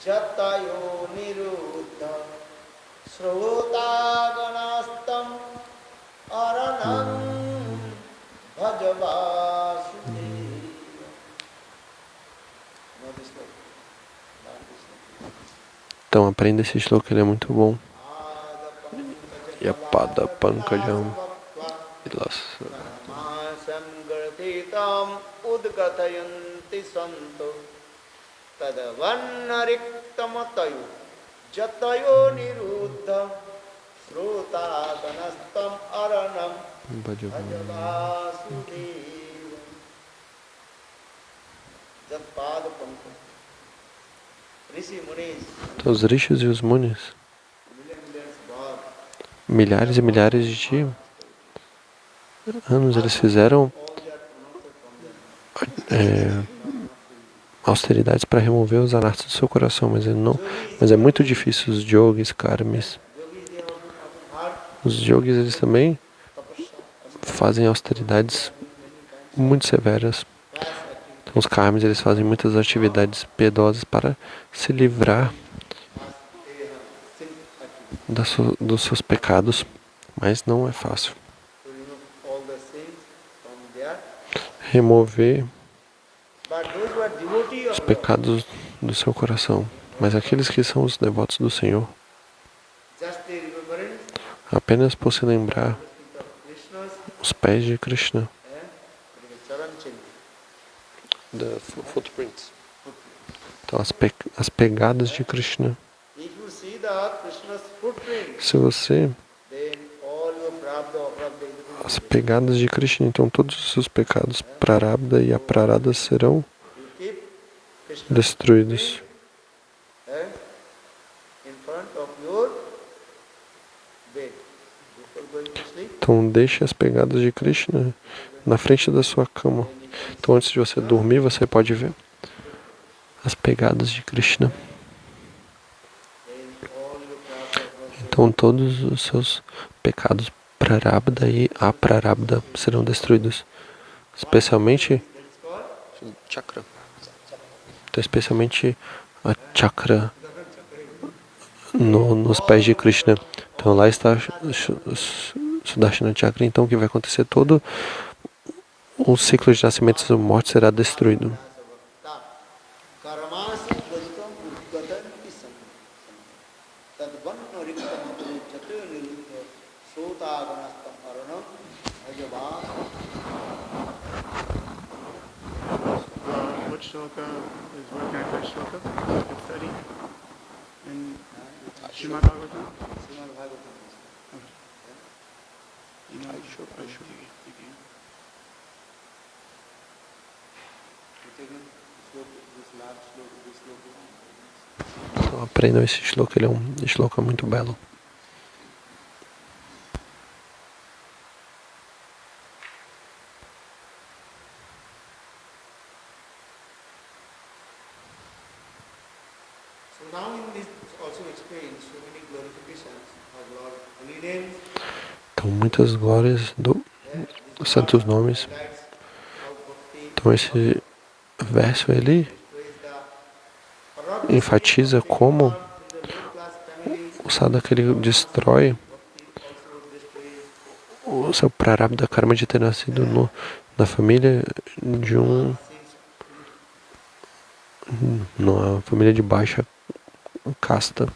Jatayo niruddha srotaganastam aranam bhajavasudeva. Então aprenda esse shloka, ele é muito bom. Yapada pankajam samgartitam udgatayanti santo tadavanariktamatayo jatayo niruddha srotaganastam aranam bhajavasudeva. Jatpada pankaj. Rishi Munis. Então, os rishis e os munis, milhares e milhares de anos, eles fizeram austeridades para remover os anartas do seu coração, mas é muito difícil. Os yogis, karmis, os yogis, eles também fazem austeridades muito severas. Então, os karmis, eles fazem muitas atividades piedosas para se livrar dos seus pecados, mas não é fácil remover os pecados do seu coração. Mas aqueles que são os devotos do Senhor, apenas por se lembrar os pés de Krishna, the footprints, então as pegadas de Krishna. Se você as pegadas de Krishna, então todos os seus pecados prarabdha e aprarabdha serão destruídos. Então deixe as pegadas de Krishna na frente da sua cama. Então antes de você dormir, você pode ver as pegadas de Krishna. Então todos os seus pecados prarabdha e aprarabdha serão destruídos. Especialmente chakra. Então, especialmente a chakra nos pés de Krishna. Então lá está Sudarshana Chakra. Então o que vai acontecer? Todo o ciclo de nascimentos e morte será destruído. What shloka is what kind of shloka you study in Srimad Bhagavatam? Srimad Bhagavatam. You know, Então aprendam esse shloka, ele é um shloka muito belo. Então muitas glórias dos santos nomes. Então esse verso ele enfatiza como o sadhaka ele destrói o seu prarabdha karma de ter nascido na família de numa família de baixa casta.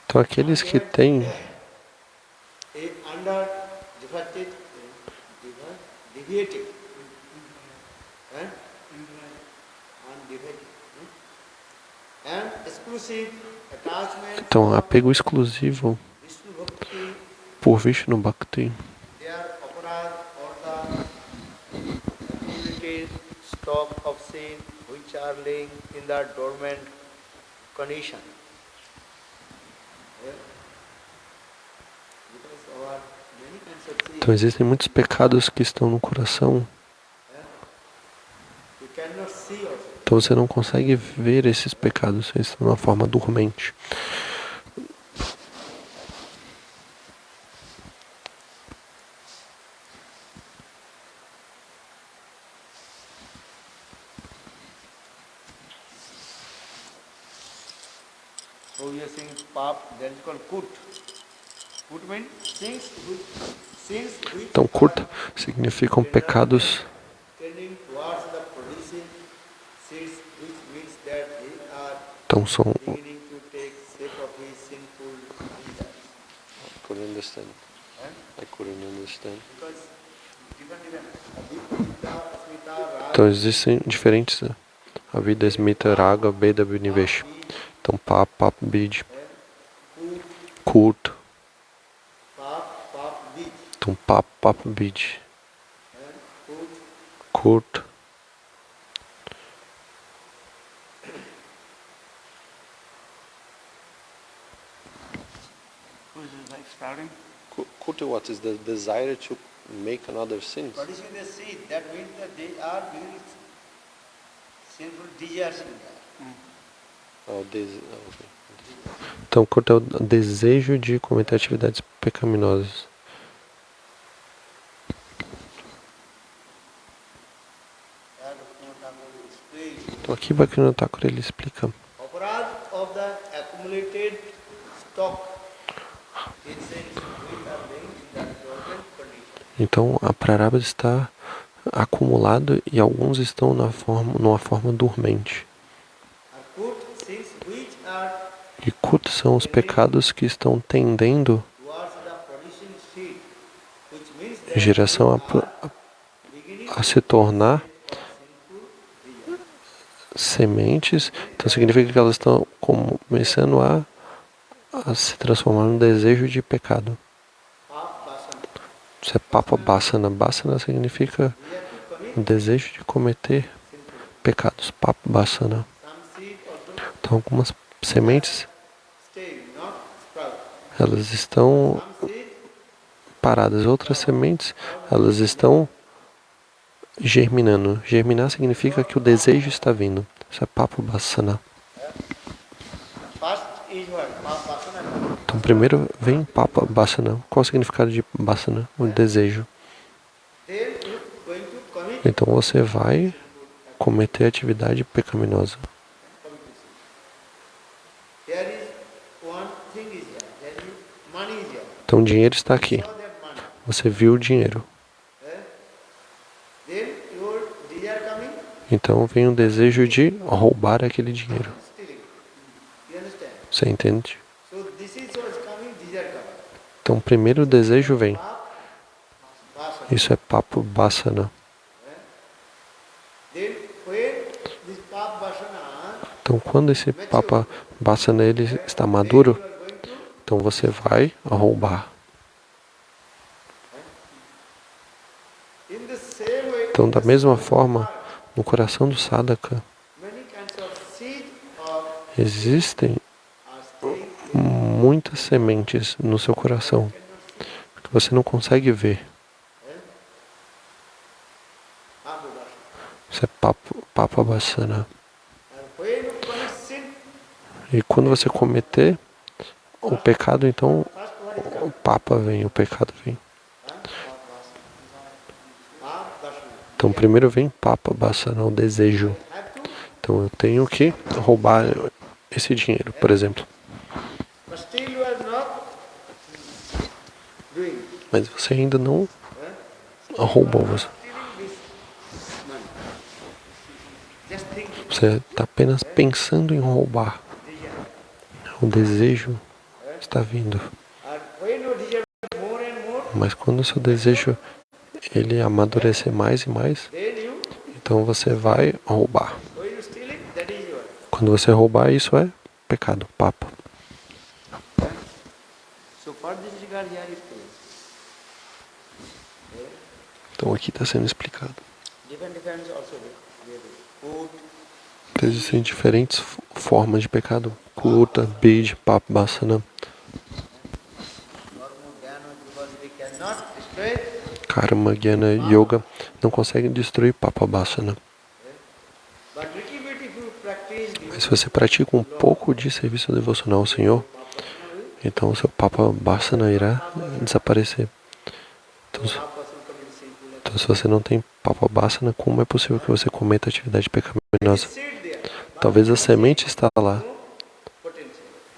Então aqueles que têm então apego exclusivo por Vishnu Bhakti, stock of sin which are laying in the dormant condition. Então existem muitos pecados que estão no coração. Então você não consegue ver esses pecados, eles estão de uma forma dormente. So we are saying pap, that is called kut. Kut means sins which Então, curta significam pecados tending towards the producing sins, which means that they are então são beginning to take shape of his sinful desires. I couldn't understand. Because different Smita, Raga, Então existem diferentes Avida, Smita, Raga, Veda, Vinivesh. Então Pap, Pap, Bid, Kurt. pap, bij, Então Pap, Pap, Bid, kut, Kurt. Who's it like sprouting? Kurt, what is the desire to make another sin? producing the seed, that means that they are beginning sinful desires in there. Então, Kurt é o desejo de cometer atividades pecaminosas. Então, aqui Bhaktivinoda Thakur ele explica Aparad of the accumulated stock in sins which are laying in the dormant condition. Então, a prarabdha está acumulado e alguns estão numa forma dormente. And kut, sins which are E kut são os pecados que estão tendendo towards the producing seed, which means em that direção beginning a se tornar sinful desires. sementes. Então, significa que elas estão começando a se transformar num desejo de pecado. Pap, vasana. Isso é papa basana. Basana significa We have to commit o desejo de cometer pecados. Papa basana. some seed also Então, algumas sementes, stay, not sprout. elas estão Some seed paradas. Outras sementes, elas estão germinando. Germinar significa que o desejo está vindo. Isso é papa basana. first is what? Pap, vasana. Então, primeiro vem papa basana. Qual o significado de basana? O desejo. Then you going to commit Então, você vai cometer atividade pecaminosa. There is one thing is here. There is money is here. Então, o dinheiro está aqui. Saw that money. Você viu o dinheiro. Then your desire coming, Então, vem o desejo de roubar aquele dinheiro. stealing. You understand? Você entende? So this is what's coming, desire coming. Então, primeiro o desejo vem. Pap, vasana. Isso é papo basana. Then when this pap vasana, Então, quando esse papa basana ele está maduro, you are going to então você vai roubar. in the same way. Então, da mesma forma, no coração do sadhaka Many kinds of seed of existem are staying muitas sementes no seu coração que você não consegue ver. pap vasana. Isso é papa basana. And when you commit sin, E quando você cometer o pecado, então first what is o papa vem, o pecado vem. pap vasana. Então primeiro vem papa basana, o desejo. Have to, Então eu tenho que roubar esse dinheiro, por exemplo. but still you are not doing. Mas você ainda não roubou. Stealing this money. Just think. Você está apenas pensando em roubar. O desejo está vindo. And when you desire more and more, Mas quando o seu desejo ele amadurecer mais e mais, then you, então você vai roubar. when you steal it, that is yours. Quando você roubar, isso é pecado, papa. So for this regard here it is. Então aqui está sendo explicado. Different also there is food, Existem diferentes formas de pecado. Kurta, bid, papa, basana. Karma, Jnana Yoga não conseguem destruir Papabhasana. But little bit if you practice Mas se você pratica um pouco de serviço devocional ao Senhor, então o seu Papabhasana irá desaparecer. Então, se você não tem Papabhasana, como é possível que você cometa atividade pecaminosa? Talvez a semente está lá,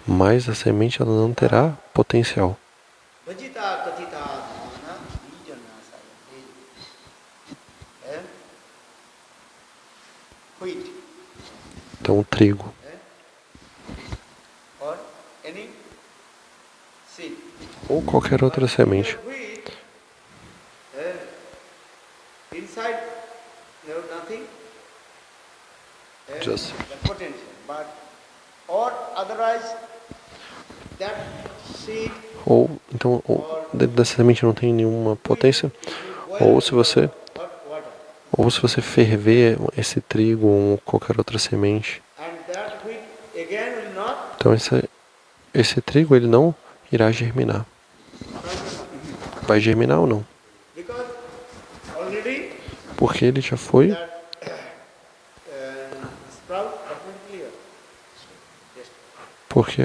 mas a semente ela não terá potencial. Bhajita kathita dhamana bijana sayate. Wheat Então, o trigo or any seed. ou qualquer outra semente. Wheat, inside there is nothing. Just The potential, but or otherwise that seed Então, dentro dessa semente não tem nenhuma potência. Ou se você hot water, Ou se você ferver esse trigo ou qualquer outra semente, and that wheat again will not então esse trigo ele não irá germinar. Vai germinar ou não? because already Porque ele já foi, that sprout perfectly clear. Yes. porque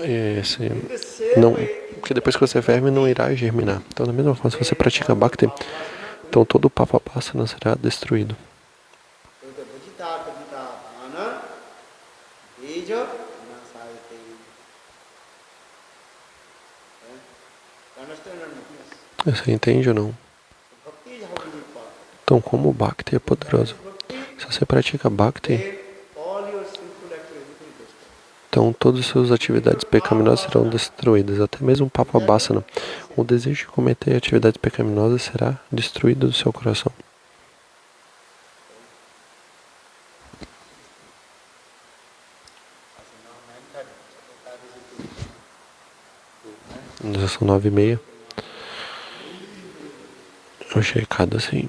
esse In the same não, way, porque depois que você ferve não irá germinar. Então da mesma forma, se você pratica Bhakti, então todo o Papabhasana será destruído. so the bhajita kathita dhamana bija nasayate. Understand or not? Yes. Você entende ou não? Bhakti is how to be powerful. Então como o Bhakti é poderoso. Se você pratica Bhakti, Then all your sinful activities will be destroyed. então todas as suas atividades pecaminosas serão destruídas, até mesmo o Papabhasana. O desejo de cometer atividades pecaminosas será destruído do seu coração. Já são 9h30. Eu achei cada assim.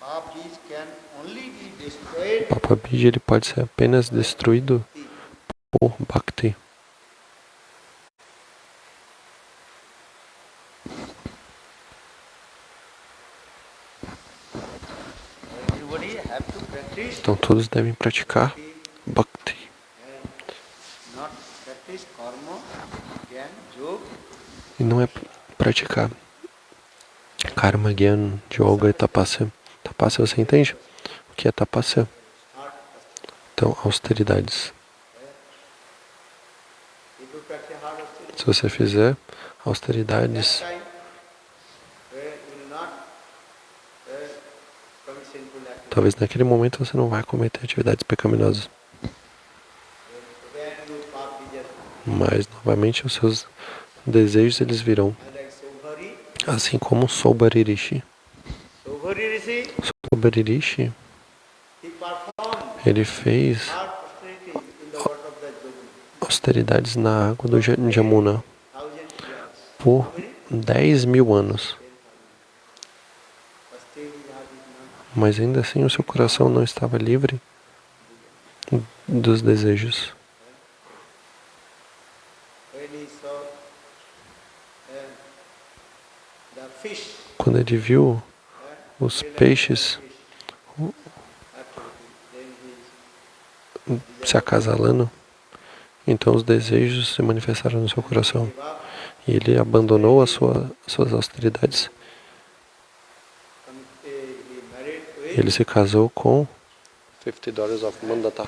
Papis can only be destroyed Papabija ele pode ser apenas destruído por Bhakti. everybody have to practice Então todos devem praticar Bhakti. and not practice karma, jnana, yoga. E não é praticar Karma, Gyan, Yoga e Tapasya. Tapasya, você entende? O que é Tapasya? Então, austeridades. If you practice hard austerity, Se você fizer austeridades, time you will not commit sinful activities. talvez naquele momento você não vai cometer atividades pecaminosas. Then you papis Mas, novamente, os seus desejos eles virão. like Sobhari. Assim como Sobhari Rishi. Sobhari Rishi, Sobhari Rishi, he performed ele fez hard austerity in the water of the Jamuna, austeridades na água do Jamuna 1,000 years. por 10.000 anos. But still he had it not. Mas ainda assim o seu coração não estava livre dos desejos. When he saw the fish, Quando ele viu os peixes activity, then he se acasalando, então os desejos se manifestaram no seu coração. gave up, E ele abandonou suas austeridades. he married with Ele se casou com 50 daughters of Mandata.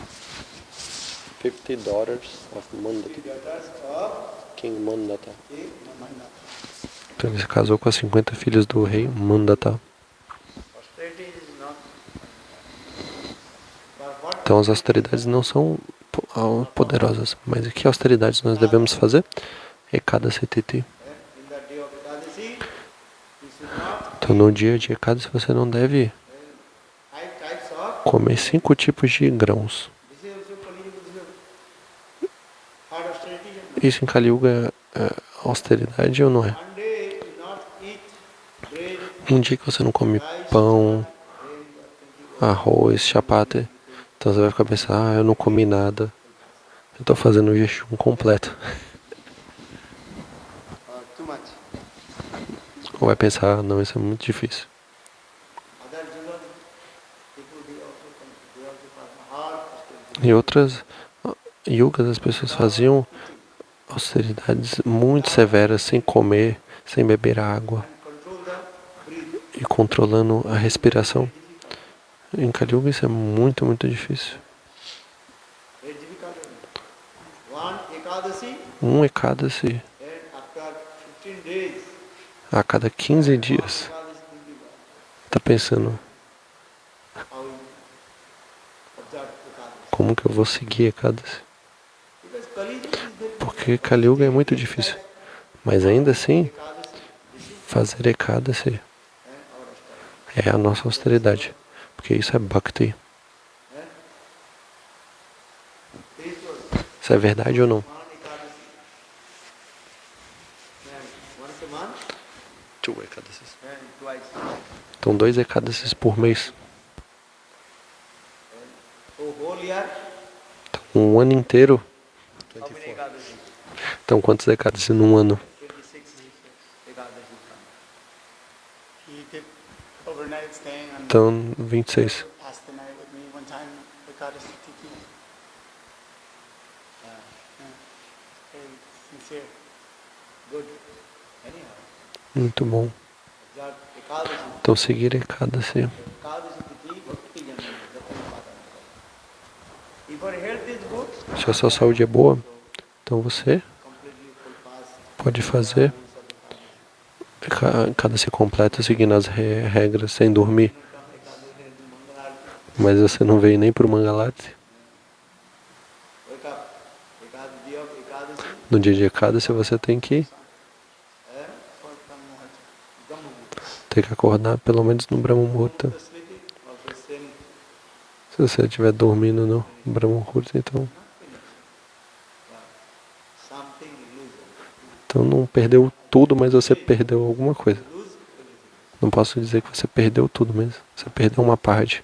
50 daughters of Mandata. daughters of King Mandata. King Mandata. Então ele se casou com as 50 filhas do rei Mandata. Austerity is not. But what Então as austeridades não são poderosas. Mas que austeridades nós devemos fazer? Ekadasi Titi. in the day of Ekadasi, you should not Então no dia de Ekadasi você não deve 5 types of. comer 5 tipos de grãos. This is also Kali Yuga, this is hard austerity. Isso em Kali Yuga é austeridade ou não é? One day you not eat bread, Um dia que você não come pão, rice, then you are thinking, arroz, chapati, Então você vai ficar pensando, eu não comi nada. Eu estou fazendo o jejum completo. Too much. Ou vai pensar, não, isso é muito difícil. Other Jivan, people they also perform hard austerity. Em outras yugas as pessoas faziam austeridades muito severas, sem comer, sem beber água And control the breath. e controlando a respiração. Em Kali Yuga isso é muito, muito difícil. Very difficult. One Ekadasi, Ekadasi and after 15 days, a cada 15 dias. Ekadasi will be Tá pensando, how you observe Ekadasi. como que eu vou seguir Ekadasi? Because Kali Yuga is very Porque Kali Yuga é muito difícil. Mas ainda assim, Ekadasi, this is fazer Ekadasi our austerity. é a nossa austeridade. Porque isso é Bhakti. This was Isso é verdade ou não? one Ekadasi. And once a month, and twice. Então 2 Ekadasis por mês. So whole year, Um ano inteiro. how many Ekadasi? Então quantos Ekadasis num ano? 26 Ekadasi. He did overnight staying on Então 26. passed the night with me one time, Ekadasi Tithi. Very sincere. Good. Anyhow, Muito bom. observe Ekadasi. Então seguir Ekadasi. Ekadasi Tithi Bhakti Janani. If your health is good, Se a sua saúde é boa, então você completely full fast. pode fazer Ekadasi completo seguindo as regras sem dormir. Mas você não veio nem pro Mangalarti. Wake up. Day of Ekadasi, No dia de Ekadasi você tem que acordar pelo menos no Brahma Muhurta. sleeping, also same. Se você estiver dormindo no Brahma Muhurta, então Something you lose. Então não perdeu tudo, mas você perdeu alguma coisa. Lose everything. Não posso dizer que você perdeu tudo, mas você perdeu uma parte.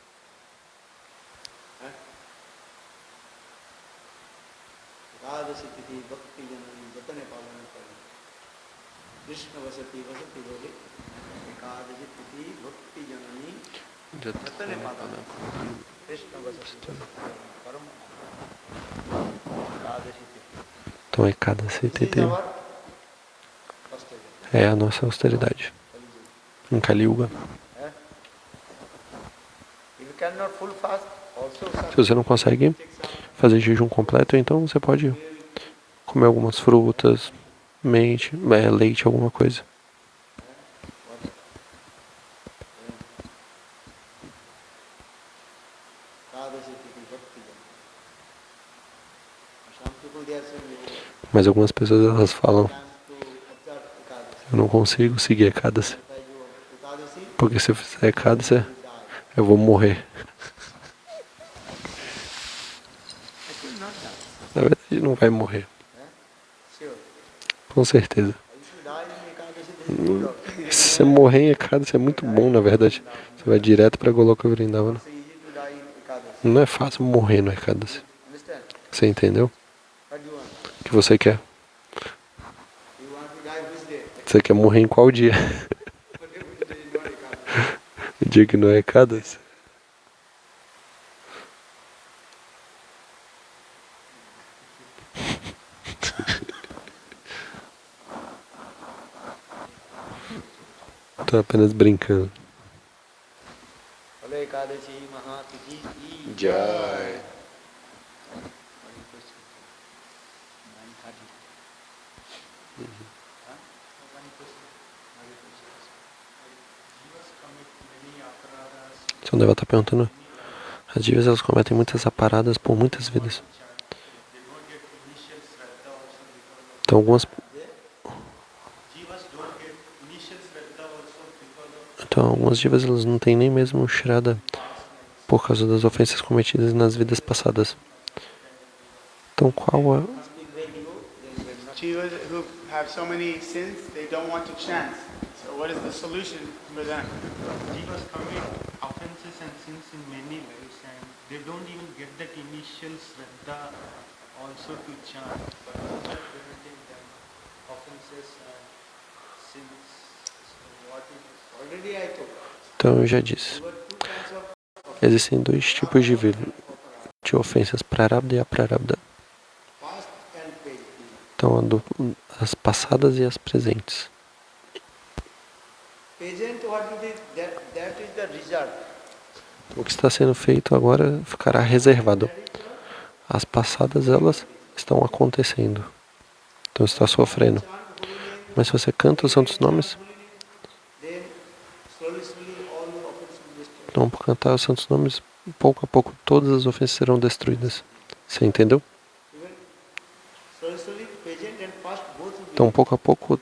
Ekadasi Tithi Bhakti Janani Jatane Palana Kari. Krishna Vasati Vasati Bole. Ekadasi Tithi Bhakti Janani Jatane Palana Kari. Krishna Vasati Param. Ekadasi Tithi. Então é cada CTT. This is our austerity. É a nossa austeridade. Em Kali Yuga. If you cannot full fast, also Se você não consegue fazer jejum completo, então você pode comer algumas frutas, leite, alguma coisa. Ekadasi Tithi Bhakti Janani. Some people they are saying, Mas algumas pessoas elas falam, chance to observe Ekadasi. eu não consigo seguir Ekadasi. If I do Ekadasi, Porque se eu fizer Ekadasi, I die. eu vou morrer. Actually not die. Na verdade não vai morrer. Sure. Com certeza. If you die in Ekadasi, this is good also. Se você morrer em Ekadasi é muito bom, na verdade. Você vai direto para Goloka Vrindavana. It's easy to die in Ekadasi. Não é fácil morrer no Ekadasi. Understand? Você entendeu? What do you want? O que você quer? You want to die which day? Você quer morrer em qual dia? Which day is not Ekadasi? O dia que não é Ekadasi? Tô apenas brincando. Bole Ekadasi Mahatithi ki Jai. Hare Krishna. 9:30. Huh? Hare Krishna. Hare Krishna. Jivas commit many aparadas Então deve estar perguntando. As divas elas cometem muitas aparadas por muitas vidas. they don't get initial shraddha also because of Então Jivas don't get initial shraddha also because of algumas divas elas não têm nem mesmo Shraddha por causa das ofensas cometidas nas vidas passadas. Então qual é? Must be very low, then not. Jivas who have so many sins, they don't want to chant. So what is the solution for that? Jivas commit offenses and sins in many lives, and they don't even get that initial shraddha also to chant. But after preventing them offenses and sins, so what is Already I told. Então eu já disse. There were two kinds of Existem dois tipos de ofensas, prarabdha e aprarabdha. past and present. Então, as passadas e as presentes. Present, what it is, that is the result. O que está sendo feito agora ficará reservado. As passadas, elas estão acontecendo. Então, está sofrendo. Mas se você canta os santos nomes, Then slowly, all the offenses will be destroyed. então, por cantar os santos nomes, pouco a pouco, todas as ofensas serão destruídas. Você entendeu? Even slowly, present and past both will be. Então, pouco a pouco,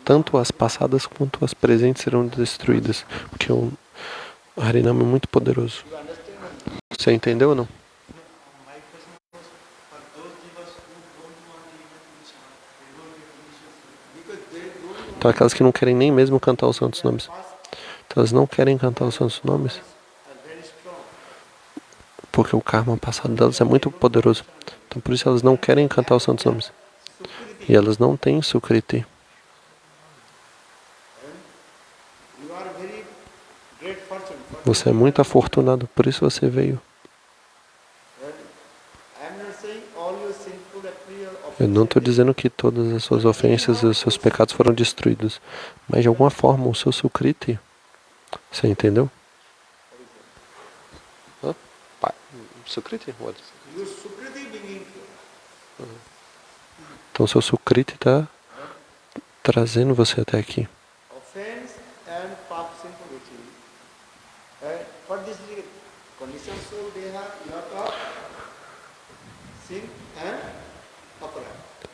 tanto as passadas quanto as presentes serão destruídas. Porque o Harinama é muito poderoso. You understand or not? Você entendeu ou não? my question was for those jivas who don't want even to chant, they don't get initial shraddha. Because they don't Então, aquelas que não querem nem mesmo cantar os santos nomes. past Então, elas não querem cantar os santos nomes are very strong. porque o karma passado delas é muito poderoso. Então, por isso elas não querem cantar os santos nomes. E elas não têm Sukriti. You are very great fortune. Você é muito afortunado, por isso você veio. I am not saying all your sinful offenses. Eu não estou dizendo que todas as suas ofensas e os seus pecados foram destruídos. Mas de alguma forma o seu Sukriti. Você entendeu? Sukriti? Your Sukriti being Então o seu Sukriti está trazendo você até aqui. offense and pap sinfulity. For this reason, condition soul they have lot of sin and aparad.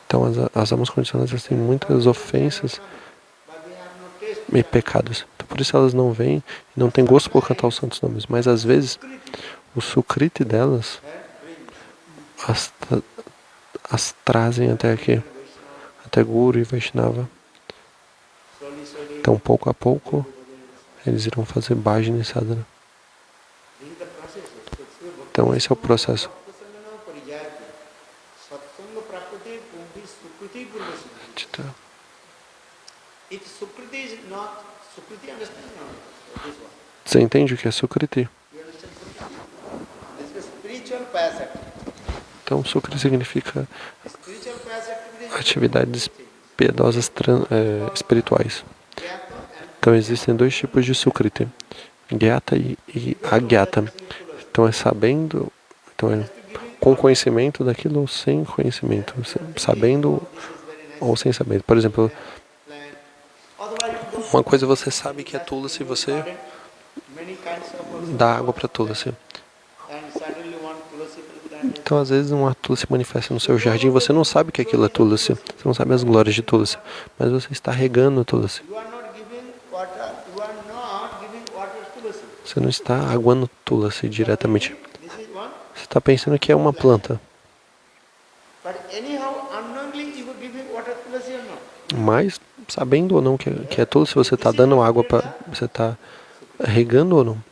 Então as almas condicionadas elas têm muitas ofensas But they have no taste. e pecados. Então, por isso elas não vêm e não têm gosto por cantar os santos nomes. Mas às vezes o Sukriti delas as trazem até aqui, até Guru e Vaishnava. Slowly, slowly. Então pouco a pouco eles irão fazer bhajana e sadhana. This is the process. Então esse é o processo. Satsanga parijayati. Satsanga prakriti kumbhi sukriti purvasiddhi. If Sukriti is not, Sukriti understand now this one. Você entende o que é Sukriti? You understand Sukriti? This is a spiritual pious activity. Então Sukriti significa Spiritual pious activity is atividades piedosas espirituais. Então existem dois tipos de Sukriti, Gyata e Agyata. Então é sabendo, então é com conhecimento daquilo ou sem conhecimento, sabendo ou sem saber. Por exemplo, plan. Otherwise, you don't uma coisa você sabe que é Tulasi, você many kinds of dá água para Tulasi. and suddenly one tulsi plant. Então às vezes uma Tulasi manifesta no seu jardim, você não sabe que aquilo é Tulasi, você não sabe as glórias de Tulasi, mas você está regando Tulasi. You are not giving water. You are not giving water to tulsi. Você não está aguando Tulasi diretamente. This is one. Você está pensando que é uma planta, But anyhow, unknowingly, you are giving water to tulsi or not? mas sabendo ou não que é Tulasi, você está dando água para, você está regando ou não.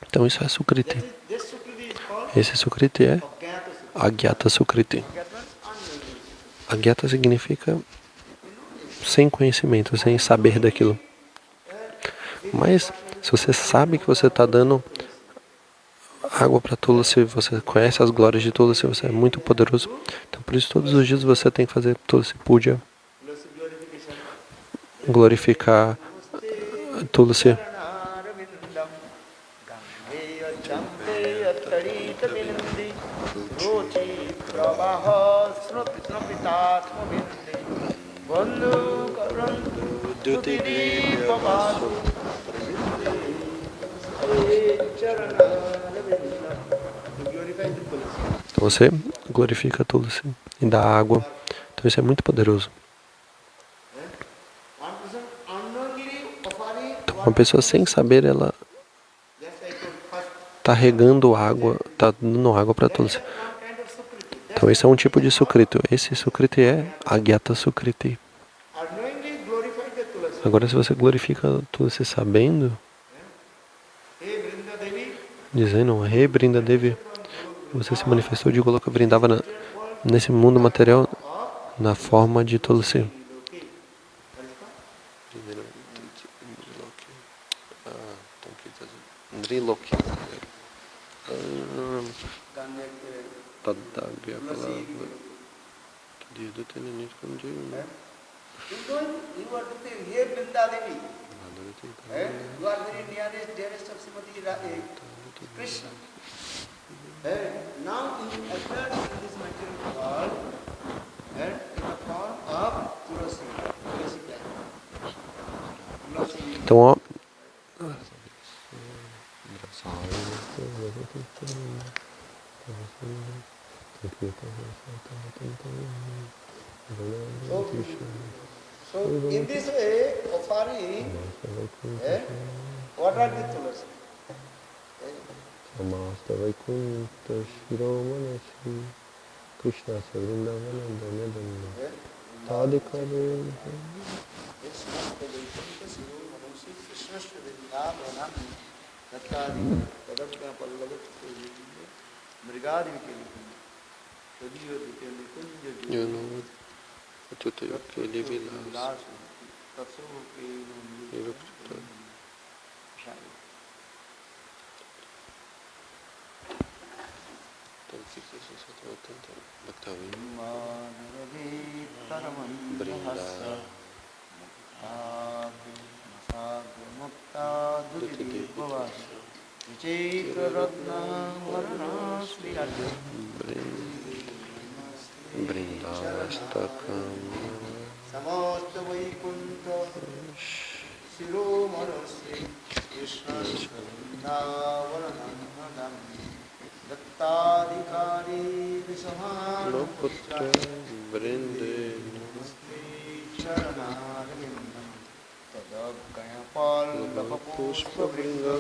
Então isso é Sukriti. This Sukriti is called Esse Sukriti é Gyata Sukriti. Agyata Sukriti. Gyata means unknowingly. Agyata significa sem conhecimento, sem saber daquilo. Mas se você sabe que você está dando água para Tulasi, você conhece as glórias de Tulasi, você é muito poderoso. Então por isso todos os dias você tem que fazer Tulasi Puja, Tulsi glorification. glorificar Tulasi. Arvindam Gangeya Champeya Tarita Bindi Ruchi Pravaha Snapitatma Bindi Bandhu Karantu Dutiri Pavasu To glorify the Tulsi. Então você glorifica Tulasi e dá água. Então isso é muito poderoso. One person unknowingly offering Uma pessoa sem saber, ela just I told first. está regando água, está dando água para Tulasi. One kind of Sukriti. Então esse é um tipo de Sukriti. Esse Sukriti é Agyata Sukriti. Unknowingly glorify the Tulsi. Agora, se você glorifica Tulsi sabendo, Hey Vrinda Devi, dizendo, Rei Brinda Devi, você se manifestou de Goloka Vrindavana nesse mundo material na forma de Tulsi. Loki. Driloki. Kanya Tadagya Tulasi. You are the Hey Vrinda Devi. You are very nearest, dearest of Srimati Krishna. Now you appear in this material world and in the form of Tulasi. Tulasi plant. Tulasi. Então, ó. So in this way, offering, what are the Tulasi? Samasta Vaikuntha Shiromana Shri Krishna Savrindavana Dhanadhanna Tadikare. Eu não tudo eu que ele vilas. Eu Brindastakam Samasta Vaikuntha Shiromanasri Krishna Vrindavanam Dattadikari Loputra Brinde Charanarvindam Tadabhayapal Pushpa Vrinda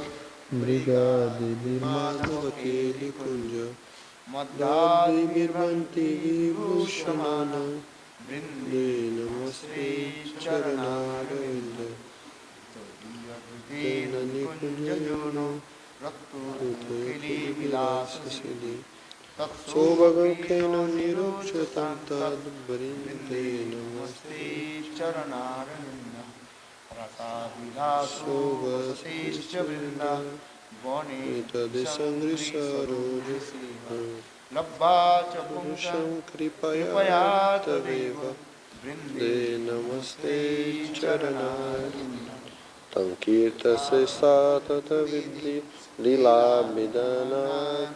Brigade Madhava Keli Kunja Madhadi Virvanti Vibhushanana Brinde Namaste Charanaravinda Tena Nikunjayono Kili Vilasasili Sobhagam Kena Nirupchatam Tad Brinde Namaste Charanaravinda Rasavilaso Vasatishya Vrinda Vani Tadesangrisaro Labba Chapunga Purusham Kripaya Kripaya Taveva De Namaste Charanarinda Tankirta Sesa Tata Vidhi Lila Midana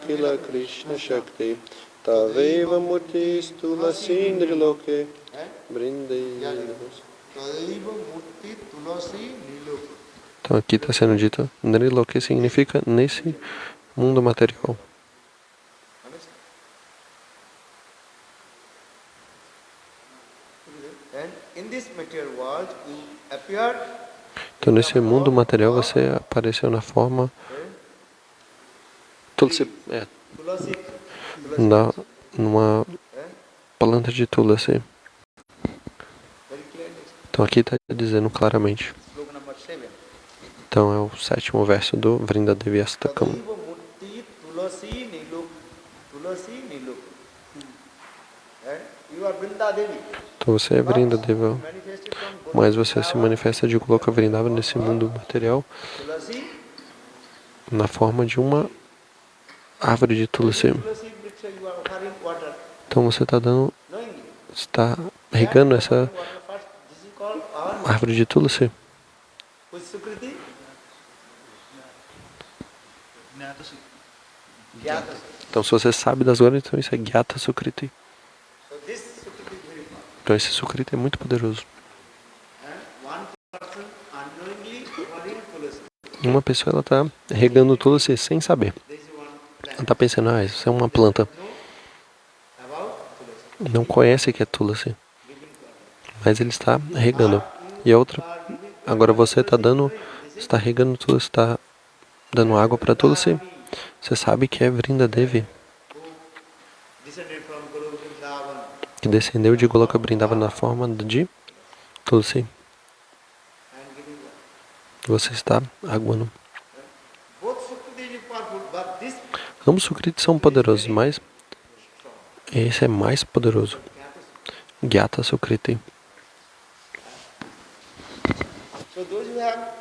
Kila Krishna Shakti Taveva Murti Stula Sindri Loke Brinde. Tadaiva Murti Tulasi Niloka. Então aqui está sendo dito Nriloke significa nesse mundo material. And in this material world you appeared Então nesse mundo material você apareceu na forma Tulsi, Tulasi. numa planta de Tulasi. Very clearly. Então aqui está dizendo claramente. Sloka number 7. Então é o 7º verso do Vrindadevi Astakam. Tadaiva Murti Tulasi Niloka. Tulasi Niloka. And you are Vrinda Devi. Então você é Vrindadevi, Manifested from mas você se manifesta de Goloka Vrindavana nesse mundo material Tulasi. na forma de uma árvore de Tulasi. Tulasi Vriksha you are offering water. Então você está Knowingly. está regando essa Water first. This is called our árvore de Tulasi. with Sukriti. Gnatasi. Gyata. Então se você sabe das glórias, então isso é Gyata Sukriti. So this Sukriti is very powerful. Então esse Sukriti é muito poderoso. And one person unknowingly offering Tulasi. Uma pessoa ela está regando Tulasi sem saber. This is one Ela plant. está pensando, isso é uma planta. Know about Tulasi. Não conhece que é Tulasi, Giving water. mas ele está regando. E a outra, agora você está regando Tulasi, está dando água para Tulasi. Você sabe que é Vrindadevi, Descended from Guru Vrindavan. que descendeu de Goloka Vrindavana na forma de Tulasi. And você está aguando. Both Sukritis are powerful, but this Ambos Sukritis são poderosos, mas esse é mais poderoso. Gyata Sukriti. so those who have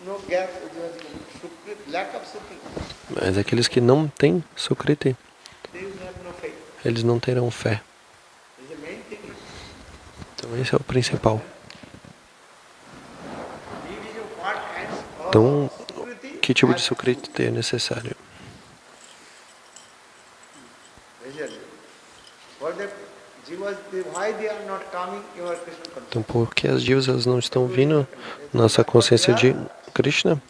no gap, Sukriti, lack of Sukriti, Mas aqueles que não têm Sukriti, they will have no faith. eles não terão fé. This is the main thing. Então esse é o principal. Need is what kinds Então, of Sukriti que tipo de Sukriti é necessário? what the jivas, why they are not coming your Krishna consciousness? Então, por que as divas elas não estão vindo na nossa consciência de Krishna?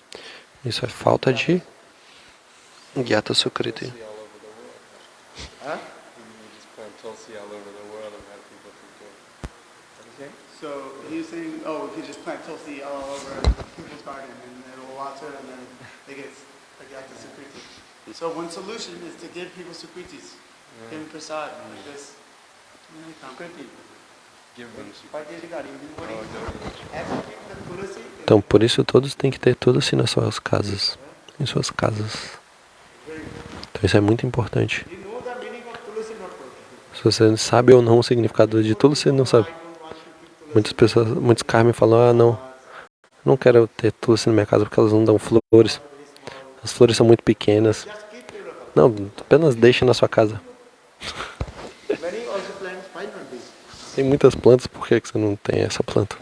Isso é falta de Gyata Sukriti. Huh? Just plant Tulsi all over the world and have people do good. So he's saying, oh, we could just plant Tulsi all over people's garden and it'll water and then they get Sukriti. So one solution is to give people Sukritis. Give them prasad like this. And then they come. Sukriti. Give them What is regarding everybody has to keep the Tulasi in Então, por isso todos têm que ter tudo assim nas suas casas. Em suas casas. Então, isso é muito importante. you know the meaning of Tulasi, not Tulasi. Se você sabe ou não o significado de tudo, você não sabe. Muitas pessoas, muitos karmas falam, não quero ter Tulsi na minha casa porque elas não dão flores. As flores são muito pequenas. Não, apenas deixe na sua casa. Many also plants, why not this? Tem muitas plantas, por que você não tem essa planta?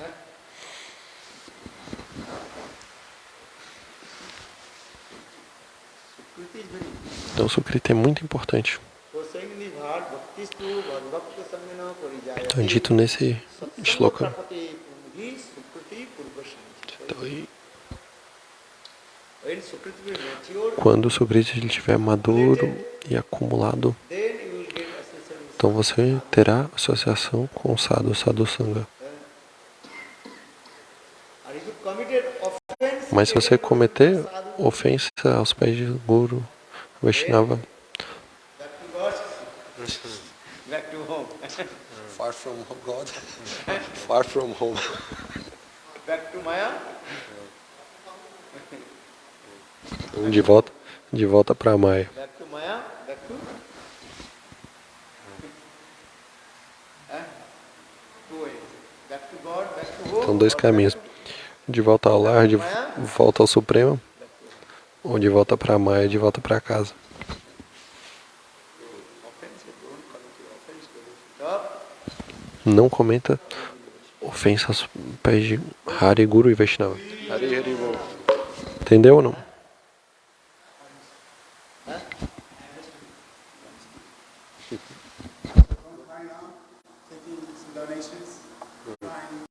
Sukriti is very important. Então, o Sukriti é muito importante. So saying in the heart, bhaktistu bhakta sangana parijaya. Então, dito nesse shloka. Prapati purvi sukriti purvashanti. Então, aí, When sukriti will mature, quando o Sukriti ele estiver maduro e acumulado, then you will get association. então você terá associação com o Sadhu Sangha. And if you committed offense, Mas se você cometer ofensa aos pés de Guru, Vaishnava, back to God, back to home, far from God, far from home. back to Maya. De volta para Maya. Back to Maya, back to two ways. Back to God, back to home. São dois or caminhos. De volta ao lar, de volta ao Supremo, ou de volta para Maya, de volta para casa. offense, don't commit offense to stop. Não cometa ofensa aos pés de Hari, Guru e Vaishnava. Entendeu ou não? Taking some donations, buying